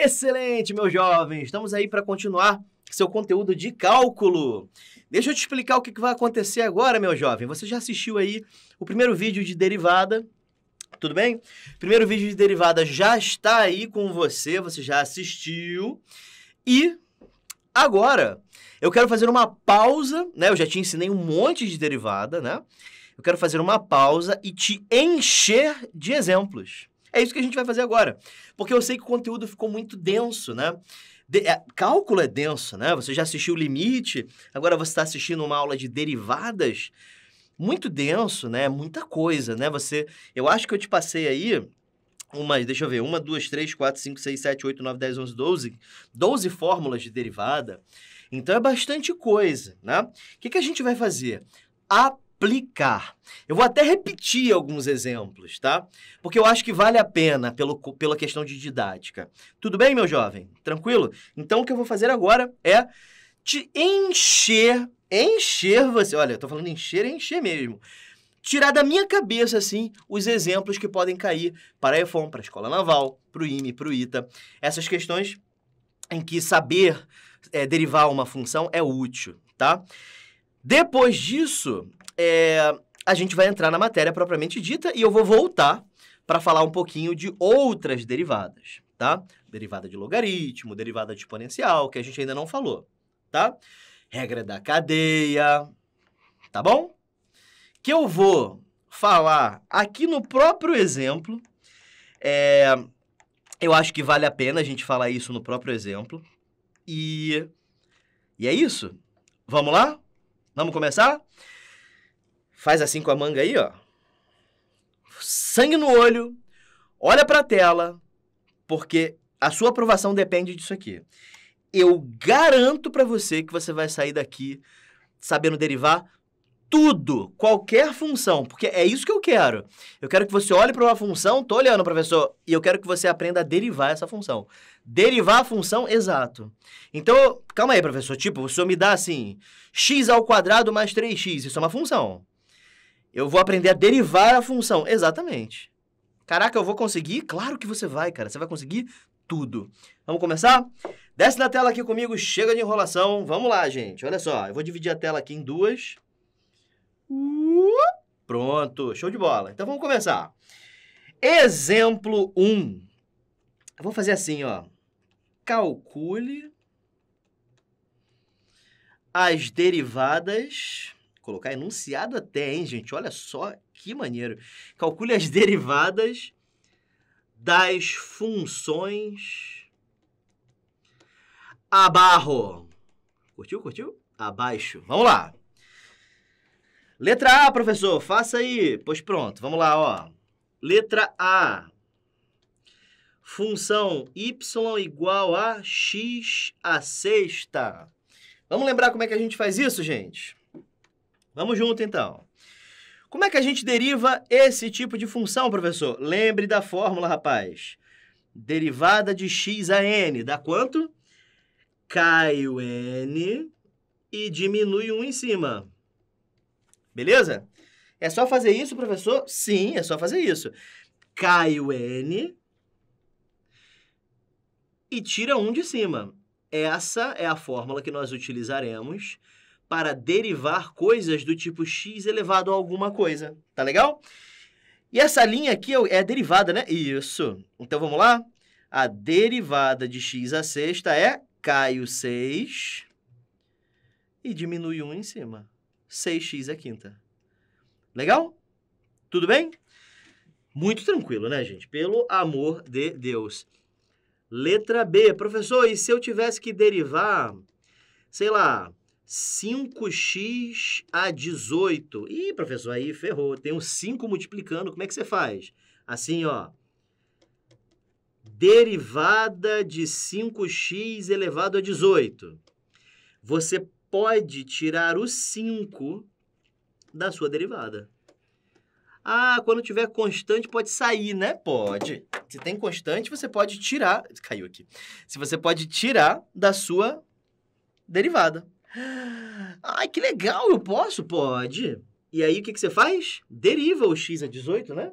Excelente, meus jovens! Estamos aí para continuar seu conteúdo de cálculo. Deixa eu te explicar o que vai acontecer agora, meu jovem. Você já assistiu aí o primeiro vídeo de derivada, tudo bem? O primeiro vídeo de derivada já está aí com você já assistiu. E agora eu quero fazer uma pausa, né? Eu já te ensinei um monte de derivada, né? Eu quero fazer uma pausa e te encher de exemplos. É isso que a gente vai fazer agora. Porque eu sei que o conteúdo ficou muito denso, né? Cálculo é denso, né? Você já assistiu o limite, agora você está assistindo uma aula de derivadas. Muito denso, né? Muita coisa, né? Eu acho que eu te passei aí deixa eu ver, 1, 2, 3, 4, 5, 6, 7, 8, 9, 10, 11, 12. 12 fórmulas de derivada. Então é bastante coisa, né? O que a gente vai fazer? Aplicar. Eu vou até repetir alguns exemplos, tá? Porque eu acho que vale a pena pela questão de didática. Tudo bem, meu jovem? Tranquilo? Então, o que eu vou fazer agora é te encher você. Olha, eu tô falando encher, é encher mesmo. Tirar da minha cabeça, assim, os exemplos que podem cair para a EFON, para a Escola Naval, para o IME, para o ITA. Essas questões em que saber derivar uma função é útil, tá? Depois disso, a gente vai entrar na matéria propriamente dita e eu vou voltar para falar um pouquinho de outras derivadas, tá? Derivada de logaritmo, derivada de exponencial, que a gente ainda não falou, tá? Regra da cadeia, tá bom? Que eu vou falar aqui no próprio exemplo. Eu acho que vale a pena a gente falar isso no próprio exemplo. E é isso. Vamos lá? Vamos começar? Faz assim com a manga aí, ó. Sangue no olho. Olha para a tela, porque a sua aprovação depende disso aqui. Eu garanto para você que você vai sair daqui sabendo derivar tudo, qualquer função, porque é isso que eu quero. Eu quero que você olhe para uma função, tô olhando, professor, e eu quero que você aprenda a derivar essa função. Derivar a função, exato. Então, calma aí, professor, tipo, o senhor me dá assim, x² mais 3x, isso é uma função. Eu vou aprender a derivar a função, exatamente. Caraca, eu vou conseguir? Claro que você vai, cara, você vai conseguir tudo. Vamos começar? Desce na tela aqui comigo, chega de enrolação, vamos lá, gente. Olha só, eu vou dividir a tela aqui em duas. Pronto, show de bola. Então, vamos começar. Exemplo 1. Eu vou fazer assim, ó. Calcule as derivadas... Vou colocar enunciado até, hein, gente? Olha só que maneiro. Calcule as derivadas das funções abarro. Curtiu? Curtiu? Abaixo. Vamos lá. Letra A, professor, faça aí. Pois pronto, vamos lá, ó. Letra A. Função y igual a x à sexta. Vamos lembrar como é que a gente faz isso, gente? Vamos junto, então. Como é que a gente deriva esse tipo de função, professor? Lembre da fórmula, rapaz. Derivada de x a n. Dá quanto? Cai o n e diminui 1 em cima. Beleza? É só fazer isso, professor? Sim, é só fazer isso. Cai o n e tira 1 de cima. Essa é a fórmula que nós utilizaremos para derivar coisas do tipo x elevado a alguma coisa. Tá legal? E essa linha aqui é a derivada, né? Isso. Então, vamos lá? A derivada de x à sexta é cai o 6 e diminui 1 em cima. 6x à quinta. Legal? Tudo bem? Muito tranquilo, né, gente? Pelo amor de Deus. Letra B. Professor, e se eu tivesse que derivar, sei lá, 5x a 18? Ih, professor, aí ferrou. Tem um 5 multiplicando. Como é que você faz? Assim, ó. Derivada de 5x elevado a 18. Você pode tirar o 5 da sua derivada. Ah, quando tiver constante pode sair, né? Pode. Se tem constante, você pode tirar... Caiu aqui. Se você pode tirar da sua derivada. Ai, que legal, eu posso? Pode. E aí, o que você faz? Deriva o x a 18, né?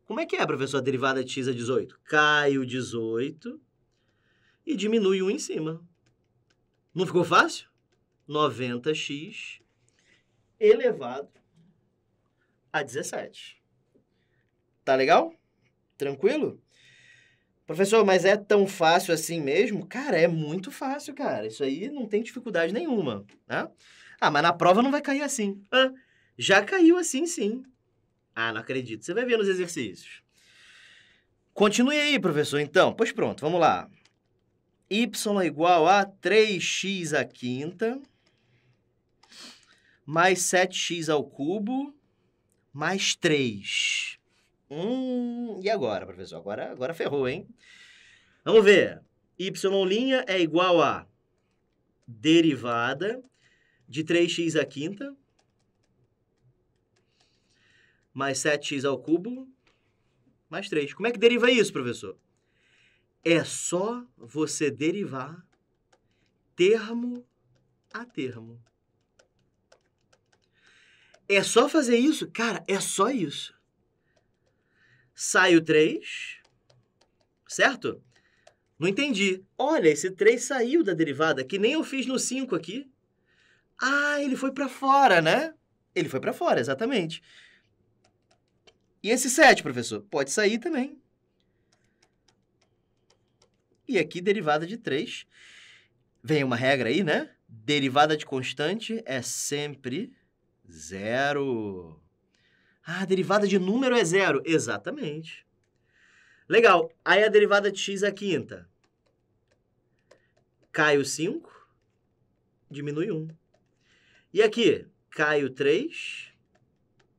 Como é que é, professor, a derivada de x a 18? Cai o 18 e diminui 1 em cima. Não ficou fácil? 90x elevado a 17. Tá legal? Tranquilo? Professor, mas é tão fácil assim mesmo? Cara, é muito fácil, cara. Isso aí não tem dificuldade nenhuma, né? Ah, mas na prova não vai cair assim. Ah, já caiu assim, sim. Ah, não acredito. Você vai ver nos exercícios. Continue aí, professor, então. Pois pronto, vamos lá. Y é igual a 3x à quinta mais 7x ao cubo mais 3. E agora, professor? Agora ferrou, hein? Vamos ver. Y' é igual a derivada de 3x à quinta mais 7x ao cubo mais 3. Como é que deriva isso, professor? É só você derivar termo a termo. É só fazer isso? Cara, é só isso. Sai o 3, certo? Não entendi. Olha, esse 3 saiu da derivada, que nem eu fiz no 5 aqui. Ah, ele foi para fora, né? Ele foi para fora, exatamente. E esse 7, professor? Pode sair também. E aqui, derivada de 3. Vem uma regra aí, né? Derivada de constante é sempre 0. Ah, a derivada de número é 0. Exatamente. Legal. Aí a derivada de x à quinta. Cai o 5, diminui 1. E aqui, cai o 3,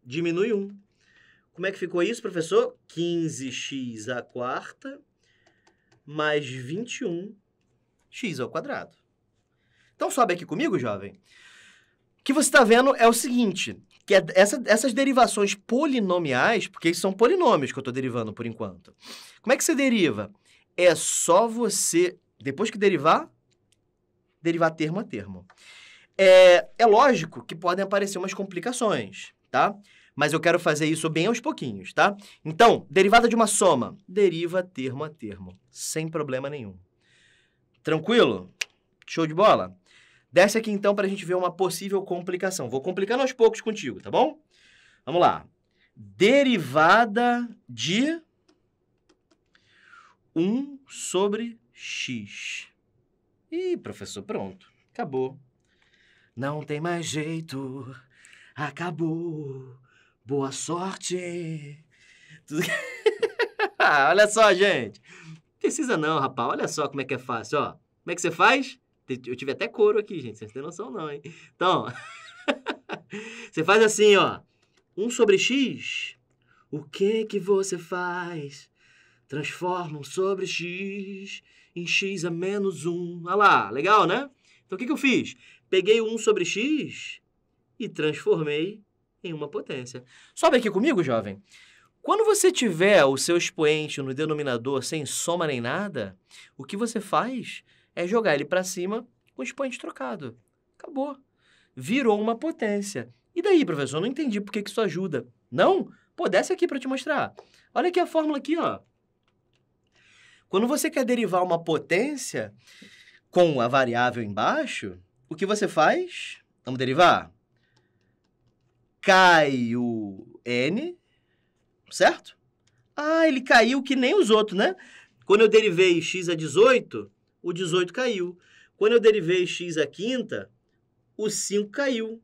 diminui 1. Como é que ficou isso, professor? 15x à quarta mais 21x ao quadrado. Então, sobe aqui comigo, jovem. O que você está vendo é o seguinte, que essas derivações polinomiais, porque são polinômios que eu estou derivando por enquanto. Como é que você deriva? É só você, depois que derivar termo a termo. É lógico que podem aparecer umas complicações, tá? Mas eu quero fazer isso bem aos pouquinhos, tá? Então, derivada de uma soma, deriva termo a termo, sem problema nenhum. Tranquilo? Show de bola? Desce aqui, então, para a gente ver uma possível complicação. Vou complicando aos poucos contigo, tá bom? Vamos lá. Derivada de 1 sobre x. Ih, professor, pronto. Acabou. Não tem mais jeito. Acabou. Boa sorte. Olha só, gente. Precisa não, rapaz. Olha só como é que é fácil, ó. Como é que você faz? Eu tive até couro aqui, gente. Vocês não têm noção não, hein? Então, você faz assim, ó. 1 sobre x. O que que você faz? Transforma 1 sobre x em x a menos 1. Olha lá, legal, né? Então, o que que eu fiz? Peguei o 1 sobre x e transformei em uma potência. Sobe aqui comigo, jovem. Quando você tiver o seu expoente no denominador sem soma nem nada, o que você faz é jogar ele para cima com o expoente trocado. Acabou. Virou uma potência. E daí, professor? Não entendi por que isso ajuda. Não? Pô, desce aqui para te mostrar. Olha aqui a fórmula aqui, ó. Quando você quer derivar uma potência com a variável embaixo, o que você faz? Vamos derivar? Cai o n, certo? Ah, ele caiu que nem os outros, né? Quando eu derivei x a 18, o 18 caiu. Quando eu derivei x à quinta, o 5 caiu.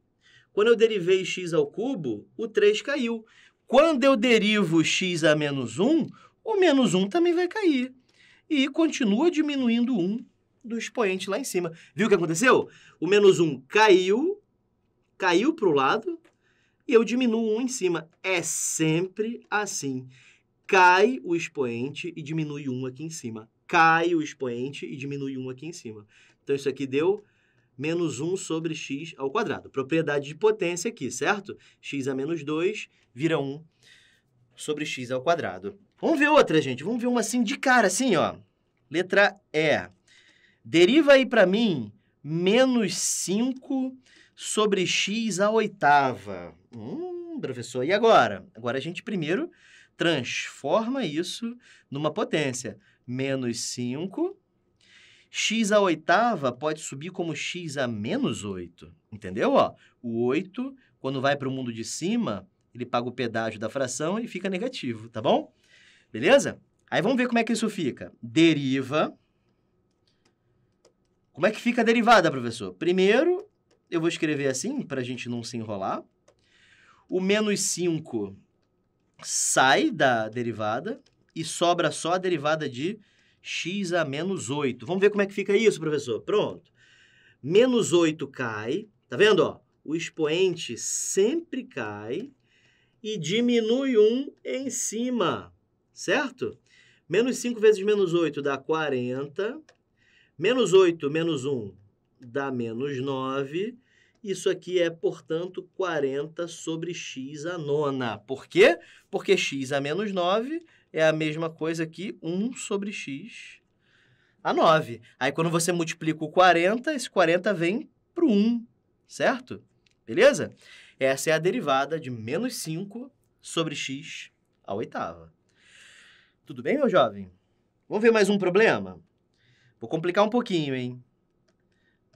Quando eu derivei x ao cubo, o 3 caiu. Quando eu derivo x a menos 1, o menos 1 também vai cair. E continua diminuindo 1 do expoente lá em cima. Viu o que aconteceu? O menos 1 caiu para o lado, e eu diminuo 1 em cima. É sempre assim. Cai o expoente e diminui 1 aqui em cima. Cai o expoente e diminui 1 aqui em cima. Então, isso aqui deu menos 1 sobre x ao quadrado. Propriedade de potência aqui, certo? X a menos 2 vira 1 sobre x ao quadrado. Vamos ver outra, gente. Vamos ver uma assim de cara, assim, ó. Letra E. Deriva aí para mim menos 5 sobre x à oitava. Professor, e agora? Agora a gente primeiro transforma isso numa potência. Menos 5 x à oitava pode subir como x a menos 8. Entendeu? Ó, o 8, quando vai para o mundo de cima, ele paga o pedágio da fração e fica negativo, tá bom? Beleza? Aí vamos ver como é que isso fica. Deriva. Como é que fica a derivada, professor? Primeiro, eu vou escrever assim, para a gente não se enrolar. O menos 5 sai da derivada e sobra só a derivada de x a menos 8. Vamos ver como é que fica isso, professor? Pronto. Menos 8 cai, tá vendo? Ó? O expoente sempre cai e diminui 1 em cima, certo? Menos 5 vezes menos 8 dá 40. Menos 8 menos 1 dá menos 9. Isso aqui é, portanto, 40 sobre x à nona. Por quê? Porque x a menos 9 é a mesma coisa que 1 sobre x a 9. Aí, quando você multiplica o 40, esse 40 vem para o 1, certo? Beleza? Essa é a derivada de menos 5 sobre x à oitava. Tudo bem, meu jovem? Vamos ver mais um problema? Vou complicar um pouquinho, hein?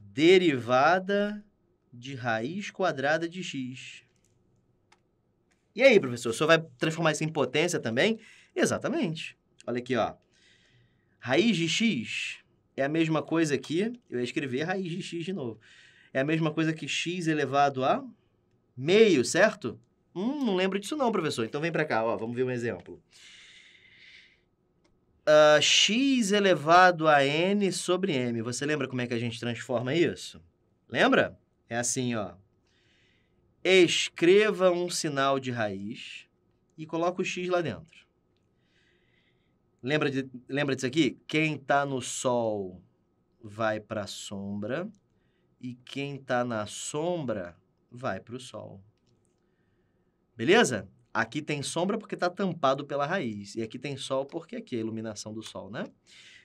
Derivada de raiz quadrada de x. E aí, professor, o senhor vai transformar isso em potência também? Exatamente. Olha aqui, ó. Raiz de x é a mesma coisa que... Eu ia escrever raiz de x de novo. É a mesma coisa que x elevado a meio, certo? Não lembro disso não, professor. Então vem para cá, ó. Vamos ver um exemplo. X elevado a n sobre m. Você lembra como é que a gente transforma isso? Lembra? É assim, ó. Escreva um sinal de raiz e coloca o x lá dentro. Lembra disso aqui? Quem está no sol vai para a sombra e quem está na sombra vai para o sol. Beleza? Aqui tem sombra porque está tampado pela raiz. E aqui tem sol porque aqui é a iluminação do sol, né?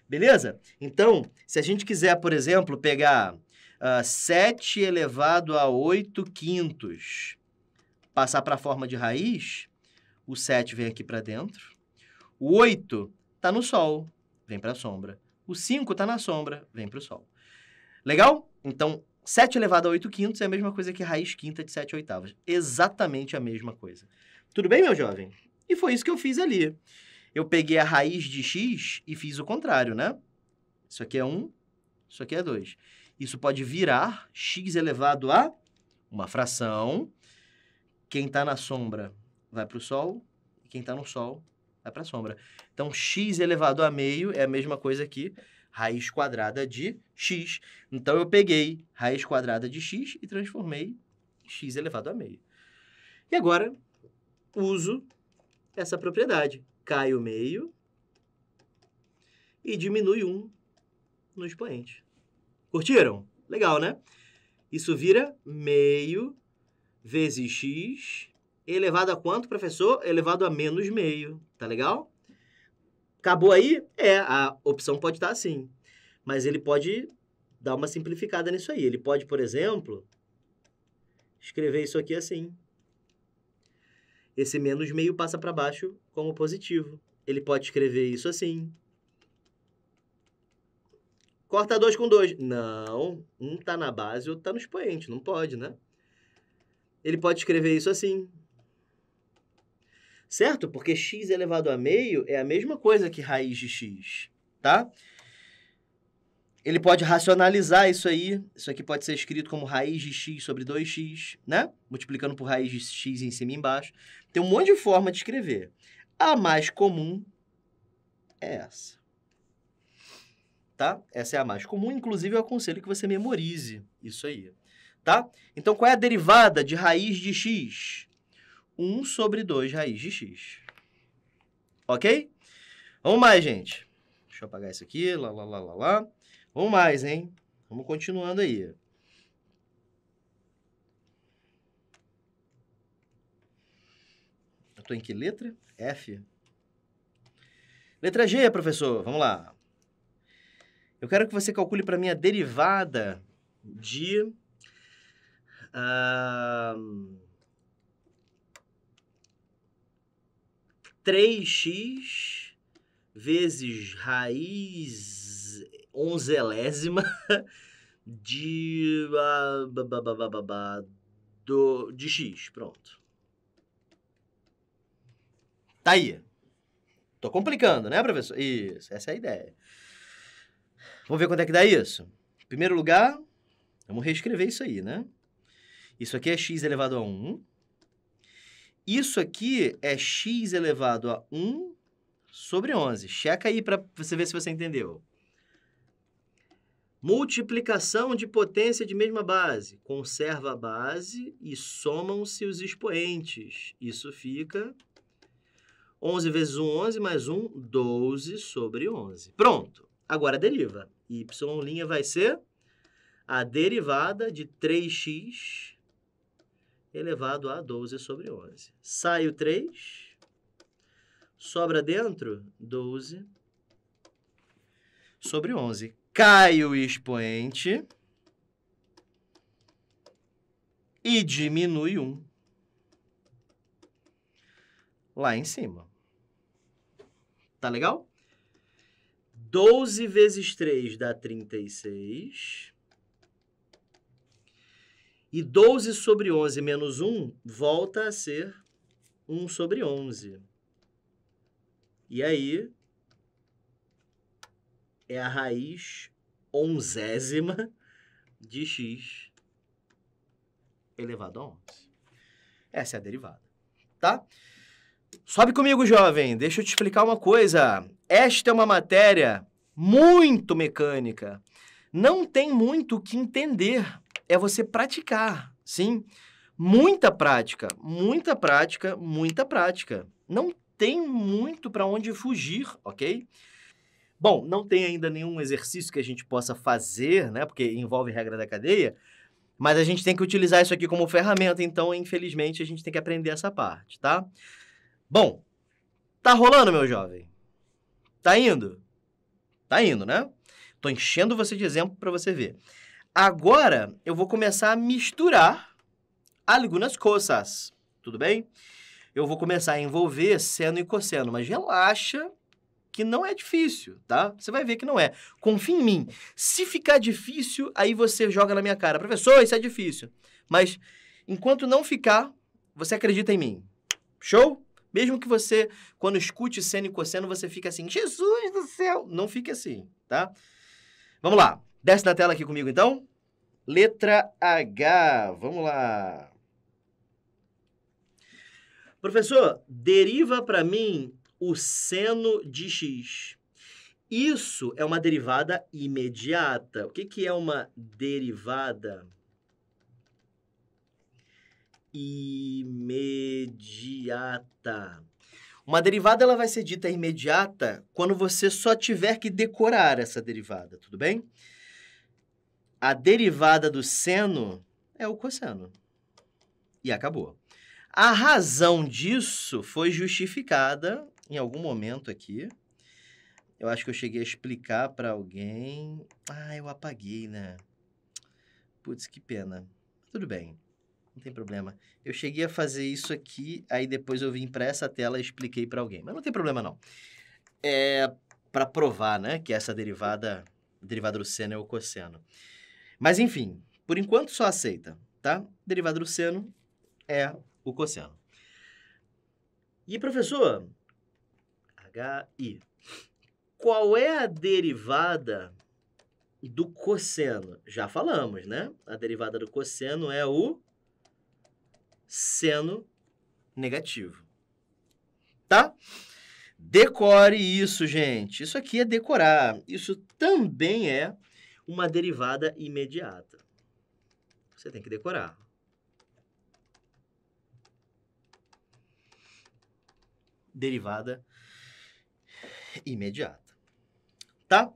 Beleza? Então, se a gente quiser, por exemplo, pegar 7 elevado a 8 quintos, passar para a forma de raiz, o 7 vem aqui para dentro. O 8 está no sol, vem para a sombra. O 5 está na sombra, vem para o sol. Legal? Então, 7 elevado a 8 quintos é a mesma coisa que raiz quinta de 7 oitavas. Exatamente a mesma coisa. Tudo bem, meu jovem? E foi isso que eu fiz ali. Eu peguei a raiz de x e fiz o contrário, né? Isso aqui é 1, isso aqui é 2. Isso pode virar x elevado a uma fração. Quem está na sombra vai para o sol, e quem está no sol vai para a sombra. Então, x elevado a meio é a mesma coisa que raiz quadrada de x. Então, eu peguei raiz quadrada de x e transformei em x elevado a meio. E agora, uso essa propriedade. Cai o meio e diminui 1 no expoente. Curtiram? Legal, né? Isso vira meio vezes x elevado a quanto, professor? Elevado a menos meio. Tá legal? Acabou aí? A opção pode estar assim. Mas ele pode dar uma simplificada nisso aí. Ele pode, por exemplo, escrever isso aqui assim. Esse menos meio passa para baixo como positivo. Ele pode escrever isso assim. Corta 2 com 2. Não, um está na base e outro está no expoente. Não pode, né? Ele pode escrever isso assim. Certo? Porque x elevado a meio é a mesma coisa que raiz de x, tá? Ele pode racionalizar isso aí. Isso aqui pode ser escrito como raiz de x sobre 2x, né? Multiplicando por raiz de x em cima e embaixo. Tem um monte de forma de escrever. A mais comum é essa. Tá? Essa é a mais comum. Inclusive, eu aconselho que você memorize isso aí. Tá? Então, qual é a derivada de raiz de x? 1 sobre 2 raiz de x. Ok? Vamos mais, gente. Deixa eu apagar isso aqui. Lá. Vamos mais, hein? Vamos continuando aí. Eu tô em que letra? F. Letra G, professor. Vamos lá. Eu quero que você calcule para mim a derivada de... 3x vezes raiz onzelésima de x. Pronto. Tá aí. Tô complicando, né, professor? Isso, essa é a ideia. Vamos ver quanto é que dá isso? Em primeiro lugar, vamos reescrever isso aí, né? Isso aqui é x elevado a 1. Isso aqui é x elevado a 1 sobre 11. Checa aí para você ver se você entendeu. Multiplicação de potência de mesma base. Conserva a base e somam-se os expoentes. Isso fica 11 vezes 1, 11, mais 1, 12 sobre 11. Pronto. Agora deriva. Y' vai ser a derivada de 3x elevado a 12 sobre 11. Sai o 3, sobra dentro 12 sobre 11. Cai o expoente e diminui 1 lá em cima. Tá legal? 12 vezes 3 dá 36. E 12 sobre 11 menos 1 volta a ser 1 sobre 11. E aí, é a raiz onzésima de x elevado a 11. Essa é a derivada, tá? Sobe comigo, jovem. Deixa eu te explicar uma coisa. Esta é uma matéria muito mecânica. Não tem muito o que entender. É você praticar, sim? Muita prática, muita prática, muita prática. Não tem muito para onde fugir, ok? Bom, não tem ainda nenhum exercício que a gente possa fazer, né? Porque envolve regra da cadeia, mas a gente tem que utilizar isso aqui como ferramenta, então, infelizmente, a gente tem que aprender essa parte, tá? Bom, tá rolando, meu jovem? Tá indo? Tá indo, né? Tô enchendo você de exemplo para você ver. Agora, eu vou começar a misturar algumas coisas, tudo bem? Eu vou começar a envolver seno e cosseno, mas relaxa que não é difícil, tá? Você vai ver que não é. Confia em mim. Se ficar difícil, aí você joga na minha cara. Professor, isso é difícil. Mas, enquanto não ficar, você acredita em mim. Show? Mesmo que você, quando escute seno e cosseno, você fique assim, Jesus do céu! Não fique assim, tá? Vamos lá. Desce na tela aqui comigo, então. Letra H. Vamos lá. Professor, deriva para mim o seno de x. Isso é uma derivada imediata. O que é uma derivada imediata? Uma derivada ela vai ser dita imediata quando você só tiver que decorar essa derivada, tudo bem? A derivada do seno é o cosseno. E acabou. A razão disso foi justificada em algum momento aqui. Eu acho que eu cheguei a explicar para alguém. Ah, eu apaguei, né? Putz, que pena. Tudo bem, não tem problema. Eu cheguei a fazer isso aqui, aí depois eu vim para essa tela e expliquei para alguém. Mas não tem problema, não. É para provar, né, que essa derivada do seno é o cosseno. Mas, enfim, por enquanto só aceita, tá? Derivada do seno é o cosseno. E, professor, HI, qual é a derivada do cosseno? Já falamos, né? A derivada do cosseno é o seno negativo. Tá? Decore isso, gente. Isso aqui é decorar. Isso também é uma derivada imediata. Você tem que decorar. Derivada imediata. Tá?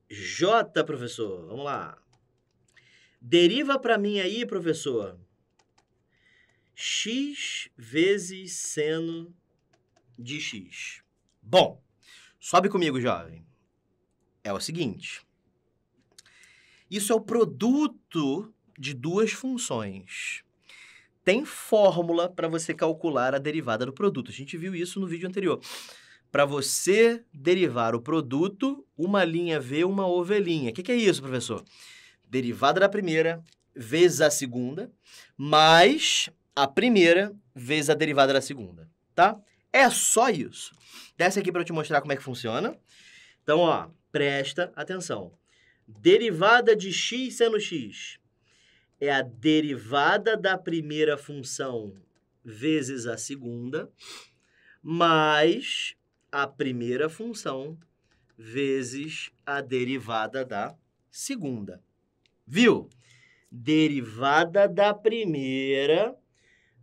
J, professor. Vamos lá. Deriva para mim aí, professor. X vezes seno de x. Bom, sobe comigo, jovem. É o seguinte. Isso é o produto de duas funções. Tem fórmula para você calcular a derivada do produto. A gente viu isso no vídeo anterior. para você derivar o produto, uma linha V, uma ovelhinha. O que é isso, professor? Derivada da primeira vezes a segunda, mais a primeira vezes a derivada da segunda, tá? É só isso. Desce aqui para eu te mostrar como é que funciona. Então, ó, presta atenção. Derivada de x seno x é a derivada da primeira função vezes a segunda, mais a primeira função vezes a derivada da segunda. Viu? Derivada da primeira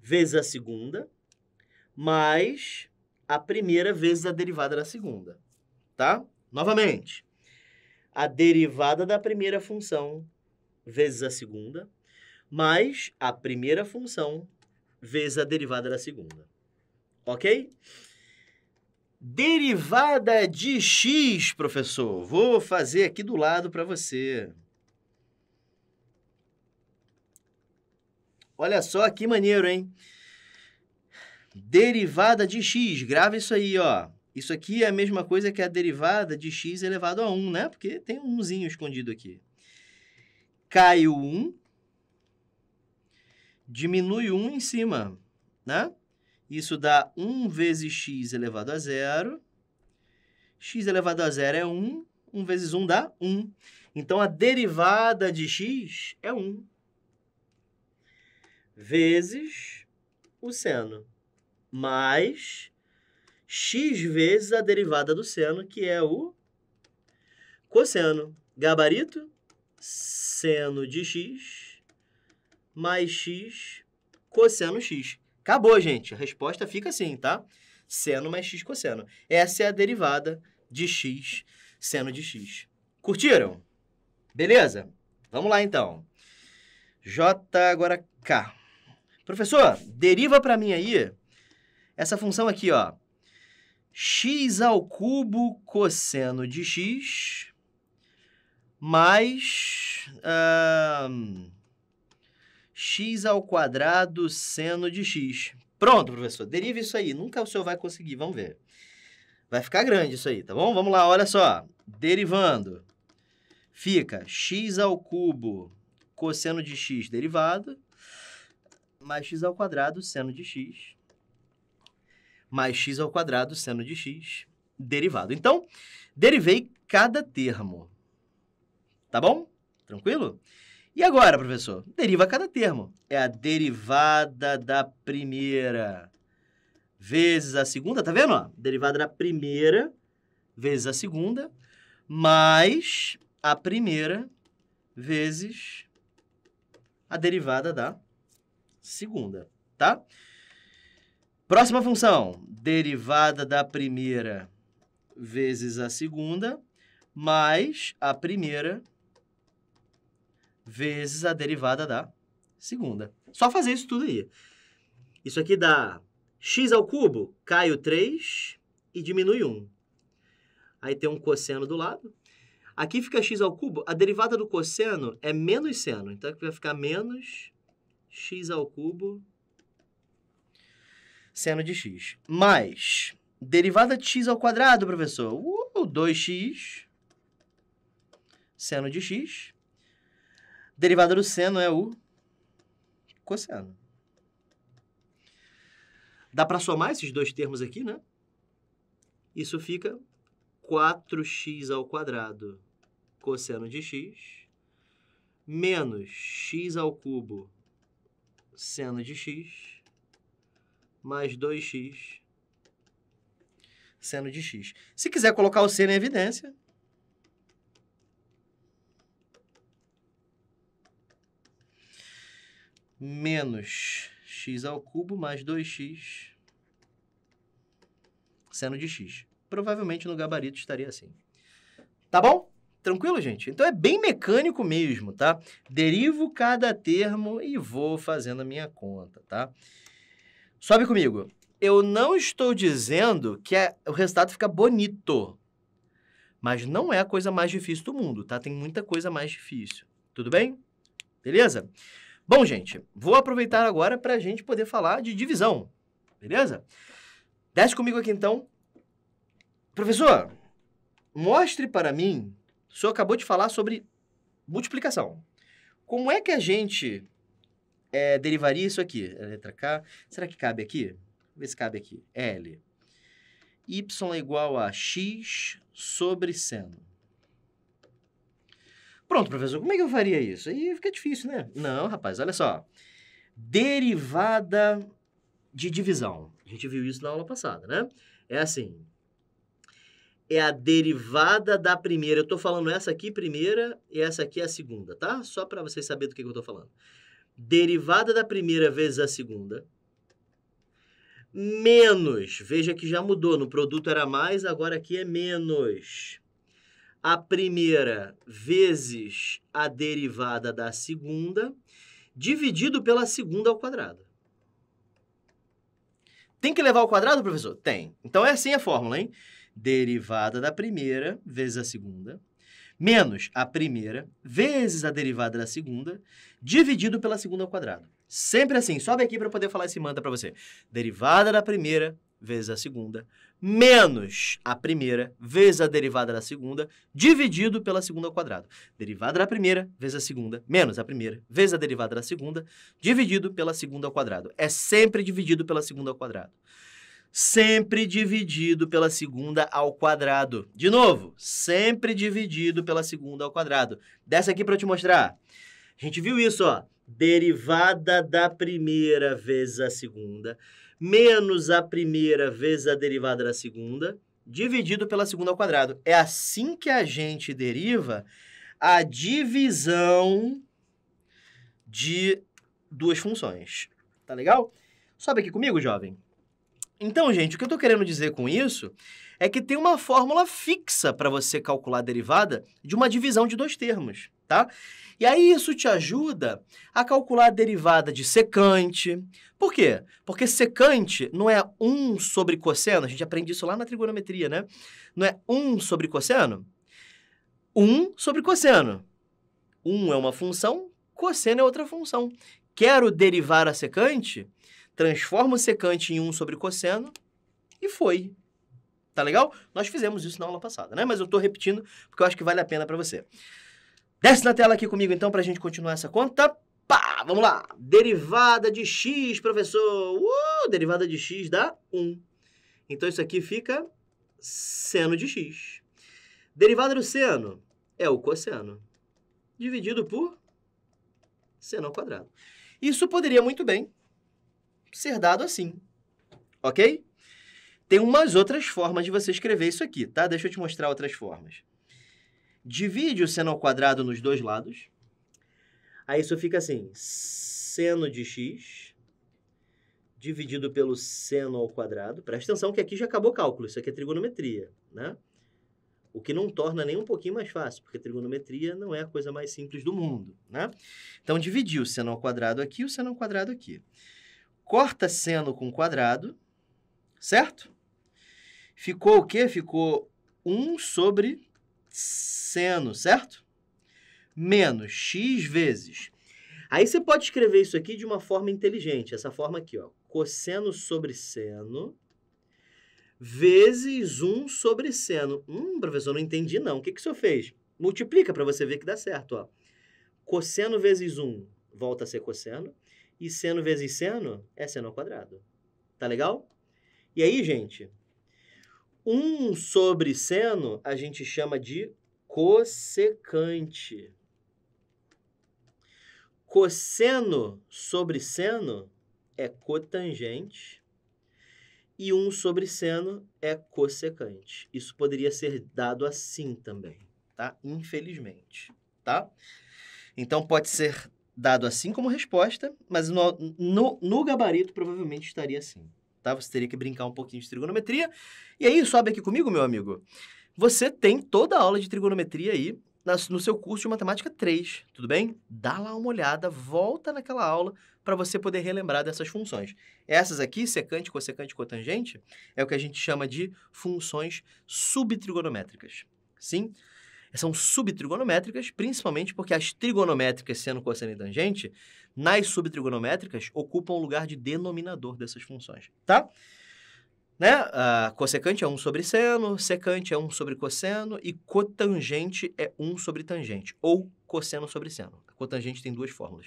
vezes a segunda, mais a primeira vezes a derivada da segunda, tá? Novamente, a derivada da primeira função vezes a segunda, mais a primeira função vezes a derivada da segunda. Ok? Derivada de x, professor. Vou fazer aqui do lado para você. Olha só que maneiro, hein? Derivada de x. Grava isso aí, ó. Isso aqui é a mesma coisa que a derivada de x elevado a 1, né? Porque tem um 1zinho escondido aqui. Cai o 1, diminui 1 em cima, né? Isso dá 1 vezes x elevado a 0. X elevado a 0 é 1. 1 vezes 1 dá 1. Então, a derivada de x é 1. Vezes o seno. Mais x vezes a derivada do seno, que é o cosseno. Gabarito, seno de x, mais x, cosseno x. Acabou, gente. A resposta fica assim, tá? Seno mais x cosseno. Essa é a derivada de x, seno de x. Curtiram? Beleza? Vamos lá, então. J, agora K. Professor, deriva para mim aí essa função aqui, ó. X ao cubo cosseno de x mais x ao quadrado seno de x. Pronto, professor. Deriva isso aí. Nunca o senhor vai conseguir. Vamos ver. Vai ficar grande isso aí, tá bom? Vamos lá, olha só. Derivando. Fica x ao cubo cosseno de x derivado mais x ao quadrado seno de x mais x ao quadrado seno de x derivado. Então, derivei cada termo. Tá bom? Tranquilo? E agora, professor? Deriva cada termo. É a derivada da primeira vezes a segunda, tá vendo? Ó? Derivada da primeira vezes a segunda, mais a primeira vezes a derivada da segunda, tá? Próxima função. Derivada da primeira vezes a segunda, mais a primeira vezes a derivada da segunda. Só fazer isso tudo aí. Isso aqui dá x ao cubo, cai o 3 e diminui 1. Aí tem um cosseno do lado. Aqui fica x ao cubo. A derivada do cosseno é menos seno. Então, aqui vai ficar menos x ao cubo seno de x. Mais derivada de x ao quadrado, professor. 2x seno de x. Derivada do seno é o cosseno. Dá para somar esses dois termos aqui, né? Isso fica 4x ao quadrado cosseno de x menos x ao cubo seno de x mais 2x seno de x. Se quiser colocar o seno em evidência, menos x ao cubo mais 2x seno de x. Provavelmente no gabarito estaria assim. Tá bom? Tranquilo, gente? Então é bem mecânico mesmo, tá? Derivo cada termo e vou fazendo a minha conta, tá? Sobe comigo. Eu não estou dizendo que o resultado fica bonito, mas não é a coisa mais difícil do mundo, tá? Tem muita coisa mais difícil. Tudo bem? Beleza? Bom, gente, vou aproveitar agora para a gente poder falar de divisão, beleza? Desce comigo aqui, então. Professor, mostre para mim, o senhor acabou de falar sobre multiplicação. Como é que a gente derivaria isso aqui? A letra K, será que cabe aqui? Vamos ver se cabe aqui. L. Y é igual a x sobre seno. Pronto, professor, como é que eu faria isso? Aí fica difícil, né? Não, rapaz, olha só. Derivada de divisão. A gente viu isso na aula passada, né? É assim. É a derivada da primeira. Eu tô falando essa aqui primeira e essa aqui é a segunda, tá? Só para vocês saberem do que eu tô falando. Derivada da primeira vezes a segunda. Menos. Veja que já mudou. No produto era mais, agora aqui é menos. A primeira vezes a derivada da segunda, dividido pela segunda ao quadrado. Tem que levar ao quadrado, professor? Tem. Então é assim a fórmula, hein? Derivada da primeira vezes a segunda, menos a primeira vezes a derivada da segunda, dividido pela segunda ao quadrado. Sempre assim. Sobe aqui para poder falar esse mantra para você. Derivada da primeira vezes a segunda, menos a primeira vezes a derivada da segunda, dividido pela segunda ao quadrado. Derivada da primeira vezes a segunda, menos a primeira vezes a derivada da segunda, dividido pela segunda ao quadrado. É sempre dividido pela segunda ao quadrado. Sempre dividido pela segunda ao quadrado. De novo, sempre dividido pela segunda ao quadrado. Desce aqui para eu te mostrar. A gente viu isso, ó. Derivada da primeira vezes a segunda, menos a primeira vezes a derivada da segunda, dividido pela segunda ao quadrado. É assim que a gente deriva a divisão de duas funções. Tá legal? Sobe aqui comigo, jovem. Então, gente, o que eu estou querendo dizer com isso é que tem uma fórmula fixa para você calcular a derivada de uma divisão de dois termos, tá? E aí isso te ajuda a calcular a derivada de secante. Por quê? Porque secante não é 1 sobre cosseno, a gente aprende isso lá na trigonometria, né? Não é 1 sobre cosseno? 1 sobre cosseno. 1 é uma função, cosseno é outra função. Quero derivar a secante? Transforma o secante em 1 sobre cosseno e foi. Tá legal? Nós fizemos isso na aula passada, né? Mas eu tô repetindo porque eu acho que vale a pena para você. Desce na tela aqui comigo, então, pra gente continuar essa conta. Pá! Vamos lá. Derivada de x, professor. Derivada de x dá 1. Então, isso aqui fica seno de x. Derivada do seno é o cosseno, dividido por seno ao quadrado. Isso poderia muito bem ser dado assim, ok? Tem umas outras formas de você escrever isso aqui, tá? Deixa eu te mostrar outras formas. Divide o seno ao quadrado nos dois lados. Aí isso fica assim, seno de x dividido pelo seno ao quadrado. Presta atenção que aqui já acabou o cálculo, isso aqui é trigonometria, né? O que não torna nem um pouquinho mais fácil, porque trigonometria não é a coisa mais simples do mundo, né? Então, dividir o seno ao quadrado aqui e o seno ao quadrado aqui. Corta seno com quadrado, certo? Ficou o quê? Ficou 1 sobre seno, certo? Menos x vezes. Aí você pode escrever isso aqui de uma forma inteligente. Essa forma aqui, ó. Cosseno sobre seno vezes 1 sobre seno. Professor, não entendi não. O que o senhor fez? Multiplica para você ver que dá certo, ó. Cosseno vezes 1 volta a ser cosseno. E seno vezes seno é seno ao quadrado. Tá legal? E aí, gente, 1 sobre seno a gente chama de cossecante. Cosseno sobre seno é cotangente. E 1 sobre seno é cossecante. Isso poderia ser dado assim também, tá? Infelizmente, tá? Então, pode ser dado assim como resposta, mas no gabarito provavelmente estaria assim, tá? Você teria que brincar um pouquinho de trigonometria. E aí, sobe aqui comigo, meu amigo. Você tem toda a aula de trigonometria aí no seu curso de Matemática 3, tudo bem? Dá lá uma olhada, volta naquela aula para você poder relembrar dessas funções. Essas aqui, secante, cossecante, cotangente, é o que a gente chama de funções subtrigonométricas. Sim? São subtrigonométricas, principalmente porque as trigonométricas, seno, cosseno e tangente, nas subtrigonométricas, ocupam o lugar de denominador dessas funções, tá? né? A cossecante é 1 sobre seno, secante é 1 sobre cosseno e cotangente é 1 sobre tangente, ou cosseno sobre seno. A cotangente tem 2 fórmulas.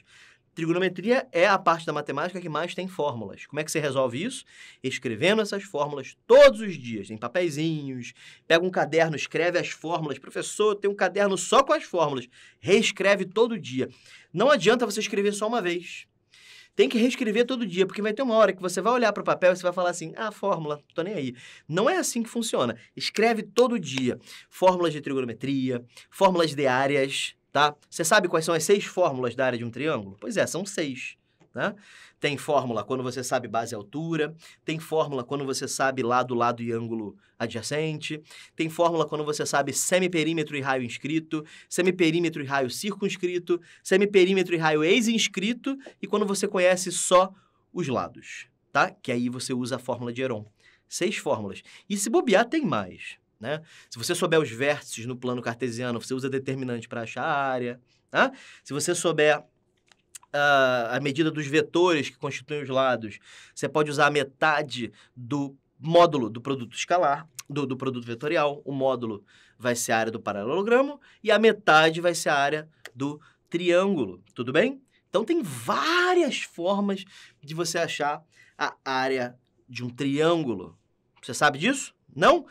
Trigonometria é a parte da matemática que mais tem fórmulas. Como é que você resolve isso? Escrevendo essas fórmulas todos os dias, em papeizinhos, pega um caderno, escreve as fórmulas. Professor, tem um caderno só com as fórmulas. Reescreve todo dia. Não adianta você escrever só uma vez. Tem que reescrever todo dia, porque vai ter uma hora que você vai olhar para o papel e você vai falar assim, fórmula, tô nem aí. Não é assim que funciona. Escreve todo dia. Fórmulas de trigonometria, fórmulas de áreas, tá? Você sabe quais são as 6 fórmulas da área de um triângulo? Pois é, são 6, né? Tem fórmula quando você sabe base e altura, tem fórmula quando você sabe lado, lado e ângulo adjacente, tem fórmula quando você sabe semiperímetro e raio inscrito, semiperímetro e raio circunscrito, semiperímetro e raio ex-inscrito, e quando você conhece só os lados, tá? Que aí você usa a fórmula de Heron. 6 fórmulas. E se bobear, tem mais, né? Se você souber os vértices no plano cartesiano, você usa determinante para achar a área, tá? Se você souber a medida dos vetores que constituem os lados, você pode usar a metade do módulo do produto escalar, do produto vetorial. O módulo vai ser a área do paralelogramo e a metade vai ser a área do triângulo, tudo bem? Então, tem várias formas de você achar a área de um triângulo. Você sabe disso? Não?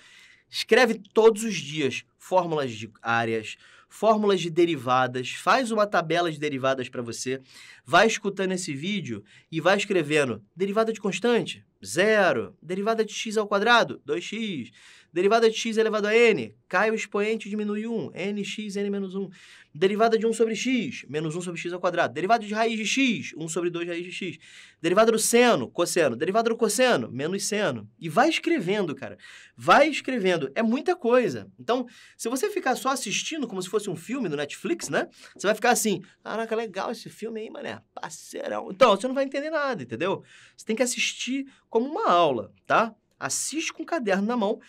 Escreve todos os dias fórmulas de áreas, fórmulas de derivadas, faz uma tabela de derivadas para você, vai escutando esse vídeo e vai escrevendo derivada de constante, 0, derivada de x ao quadrado, 2x, derivada de x elevado a n, cai o expoente e diminui 1, nx, n menos 1, derivada de 1 sobre x, menos 1 sobre x ao quadrado, derivada de raiz de x, 1 sobre 2 raiz de x, derivada do seno, cosseno, derivada do cosseno, menos seno. E vai escrevendo, cara. Vai escrevendo. É muita coisa. Então, se você ficar só assistindo como se fosse um filme no Netflix, né? Você vai ficar assim, caraca, legal esse filme aí, mané, parceirão. Então, você não vai entender nada, entendeu? Você tem que assistir como uma aula, tá? Assiste com o caderno na mão,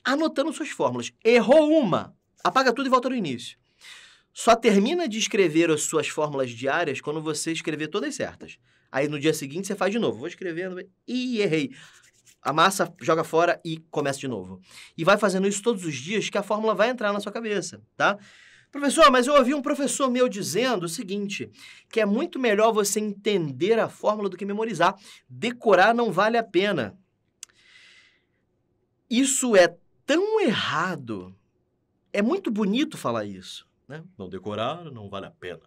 anotando suas fórmulas. Errou uma, apaga tudo e volta no início. Só termina de escrever as suas fórmulas diárias quando você escrever todas certas. Aí no dia seguinte você faz de novo. Vou escrevendo e errei. Amassa, joga fora e começa de novo. E vai fazendo isso todos os dias que a fórmula vai entrar na sua cabeça, tá? Professor, mas eu ouvi um professor meu dizendo o seguinte, que é muito melhor você entender a fórmula do que memorizar. Decorar não vale a pena. Isso é tão errado. É muito bonito falar isso, né? Não decorar não vale a pena.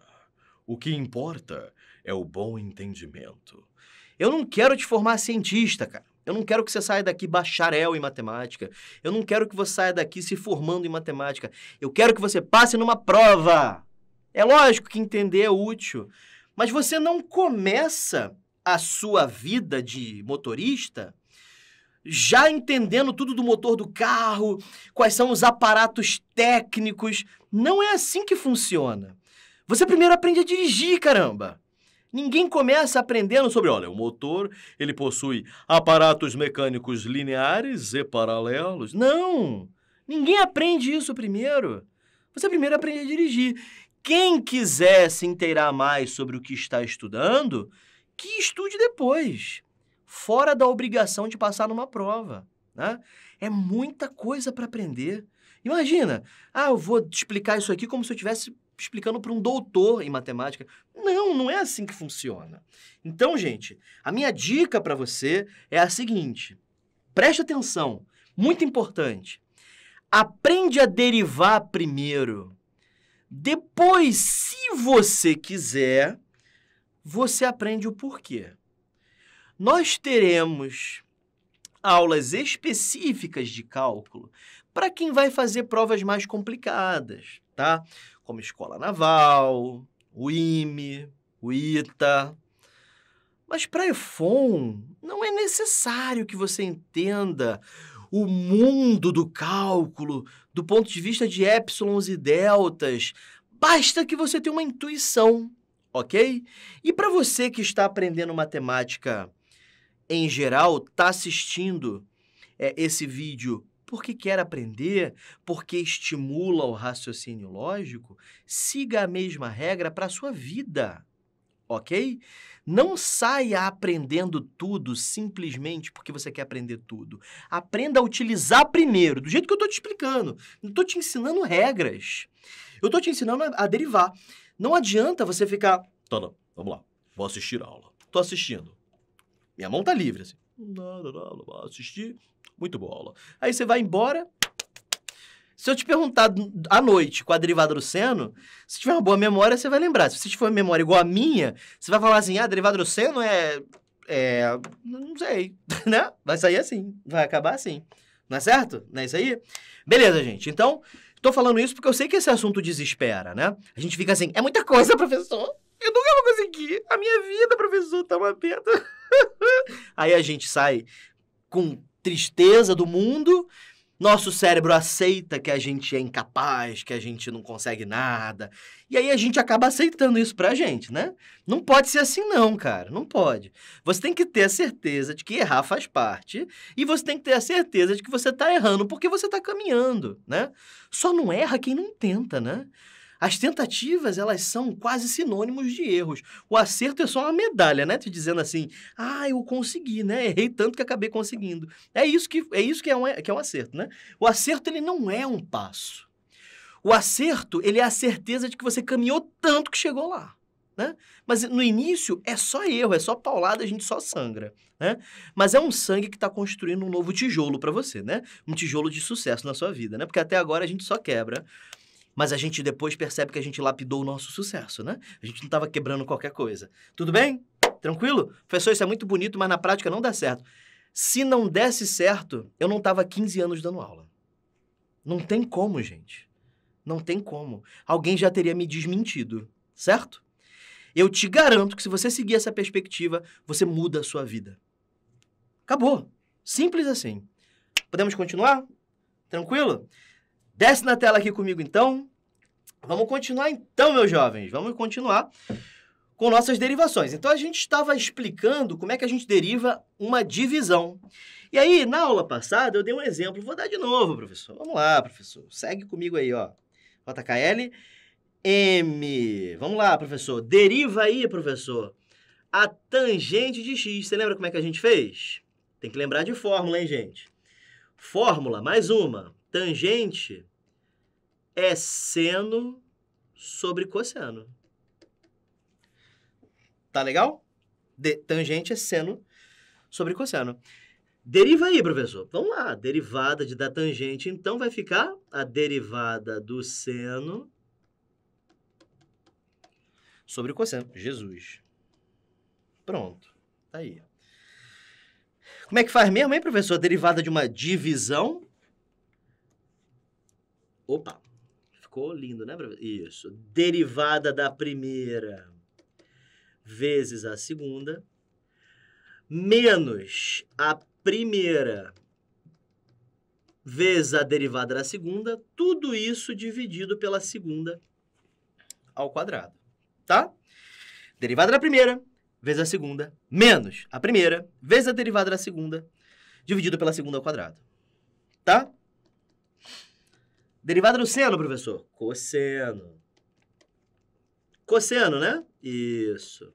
O que importa é o bom entendimento. Eu não quero te formar cientista, cara. Eu não quero que você saia daqui bacharel em matemática. Eu não quero que você saia daqui se formando em matemática. Eu quero que você passe numa prova. É lógico que entender é útil, mas você não começa a sua vida de motorista já entendendo tudo do motor do carro, quais são os aparatos técnicos. Não é assim que funciona. Você primeiro aprende a dirigir, caramba. Ninguém começa aprendendo sobre, olha, o motor, ele possui aparatos mecânicos lineares e paralelos. Não! Ninguém aprende isso primeiro. Você primeiro aprende a dirigir. Quem quiser se inteirar mais sobre o que está estudando, que estude depois, fora da obrigação de passar numa prova, né? É muita coisa para aprender. Imagina, eu vou te explicar isso aqui como se eu estivesse explicando para um doutor em matemática. Não, não é assim que funciona. Então, gente, a minha dica para você é a seguinte. Preste atenção, muito importante. Aprende a derivar primeiro. Depois, se você quiser, você aprende o porquê. Nós teremos aulas específicas de cálculo para quem vai fazer provas mais complicadas, tá? Como Escola Naval, o IME, o ITA. Mas para EFON, não é necessário que você entenda o mundo do cálculo do ponto de vista de épsilons e deltas. Basta que você tenha uma intuição, ok? E para você que está aprendendo matemática em geral, está assistindo esse vídeo porque quer aprender, porque estimula o raciocínio lógico, siga a mesma regra para a sua vida, ok? Não saia aprendendo tudo simplesmente porque você quer aprender tudo. Aprenda a utilizar primeiro, do jeito que eu estou te explicando. Não estou te ensinando regras. Eu estou te ensinando a derivar. Não adianta você ficar... Tá, não, vamos lá. Vou assistir a aula. Tô assistindo. Minha mão tá livre, assim. Não, vou assistir. Muito boa aula. Aí você vai embora... Se eu te perguntar à noite com a derivada do seno, se tiver uma boa memória, você vai lembrar. Se você tiver uma memória igual a minha, você vai falar assim, a derivada do seno não sei, né? Vai sair assim, vai acabar assim. Não é certo? Não é isso aí? Beleza, gente. Então, tô falando isso porque eu sei que esse assunto desespera, né? A gente fica assim, é muita coisa, professor. Eu nunca vou conseguir. A minha vida, professor, tá uma perda. Aí a gente sai com tristeza do mundo... Nosso cérebro aceita que a gente é incapaz, que a gente não consegue nada. E aí a gente acaba aceitando isso pra gente, né? Não pode ser assim não, cara. Não pode. Você tem que ter a certeza de que errar faz parte. E você tem que ter a certeza de que você tá errando porque você tá caminhando, né? Só não erra quem não tenta, né? As tentativas, elas são quase sinônimos de erros. O acerto é só uma medalha, né? Te dizendo assim, eu consegui, né? Errei tanto que acabei conseguindo. É isso que é um acerto, né? O acerto, ele não é um passo. O acerto, ele é a certeza de que você caminhou tanto que chegou lá, né? Mas no início é só erro, é só paulada, a gente só sangra, né? Mas é um sangue que está construindo um novo tijolo para você, né? Um tijolo de sucesso na sua vida, né? Porque até agora a gente só quebra. Mas a gente depois percebe que a gente lapidou o nosso sucesso, né? A gente não estava quebrando qualquer coisa. Tudo bem? Tranquilo? Professor, isso é muito bonito, mas na prática não dá certo. Se não desse certo, eu não estava 15 anos dando aula. Não tem como, gente. Não tem como. Alguém já teria me desmentido, certo? Eu te garanto que se você seguir essa perspectiva, você muda a sua vida. Acabou. Simples assim. Podemos continuar? Tranquilo? Desce na tela aqui comigo, então. Vamos continuar, então, meus jovens. Vamos continuar com nossas derivações. Então, a gente estava explicando como é que a gente deriva uma divisão. E aí, na aula passada, eu dei um exemplo. Vou dar de novo, professor. Vamos lá, professor. Segue comigo aí, ó. JKL, M. Vamos lá, professor. Deriva aí, professor, a tangente de x. Você lembra como é que a gente fez? Tem que lembrar de fórmula, hein, gente? Fórmula, mais uma. Tangente é seno sobre cosseno. Tá legal? Tangente é seno sobre cosseno. Deriva aí, professor. Vamos lá. Derivada da tangente, então, vai ficar a derivada do seno sobre cosseno. Jesus. Pronto. Tá aí. Como é que faz mesmo, hein, professor? Derivada de uma divisão. Opa. Ficou lindo, né, professor? Isso. Derivada da primeira vezes a segunda menos a primeira vezes a derivada da segunda, tudo isso dividido pela segunda ao quadrado, tá? Derivada da primeira vezes a segunda, menos a primeira vezes a derivada da segunda, dividido pela segunda ao quadrado, tá? Derivada do seno, professor? Cosseno. Cosseno, né? Isso.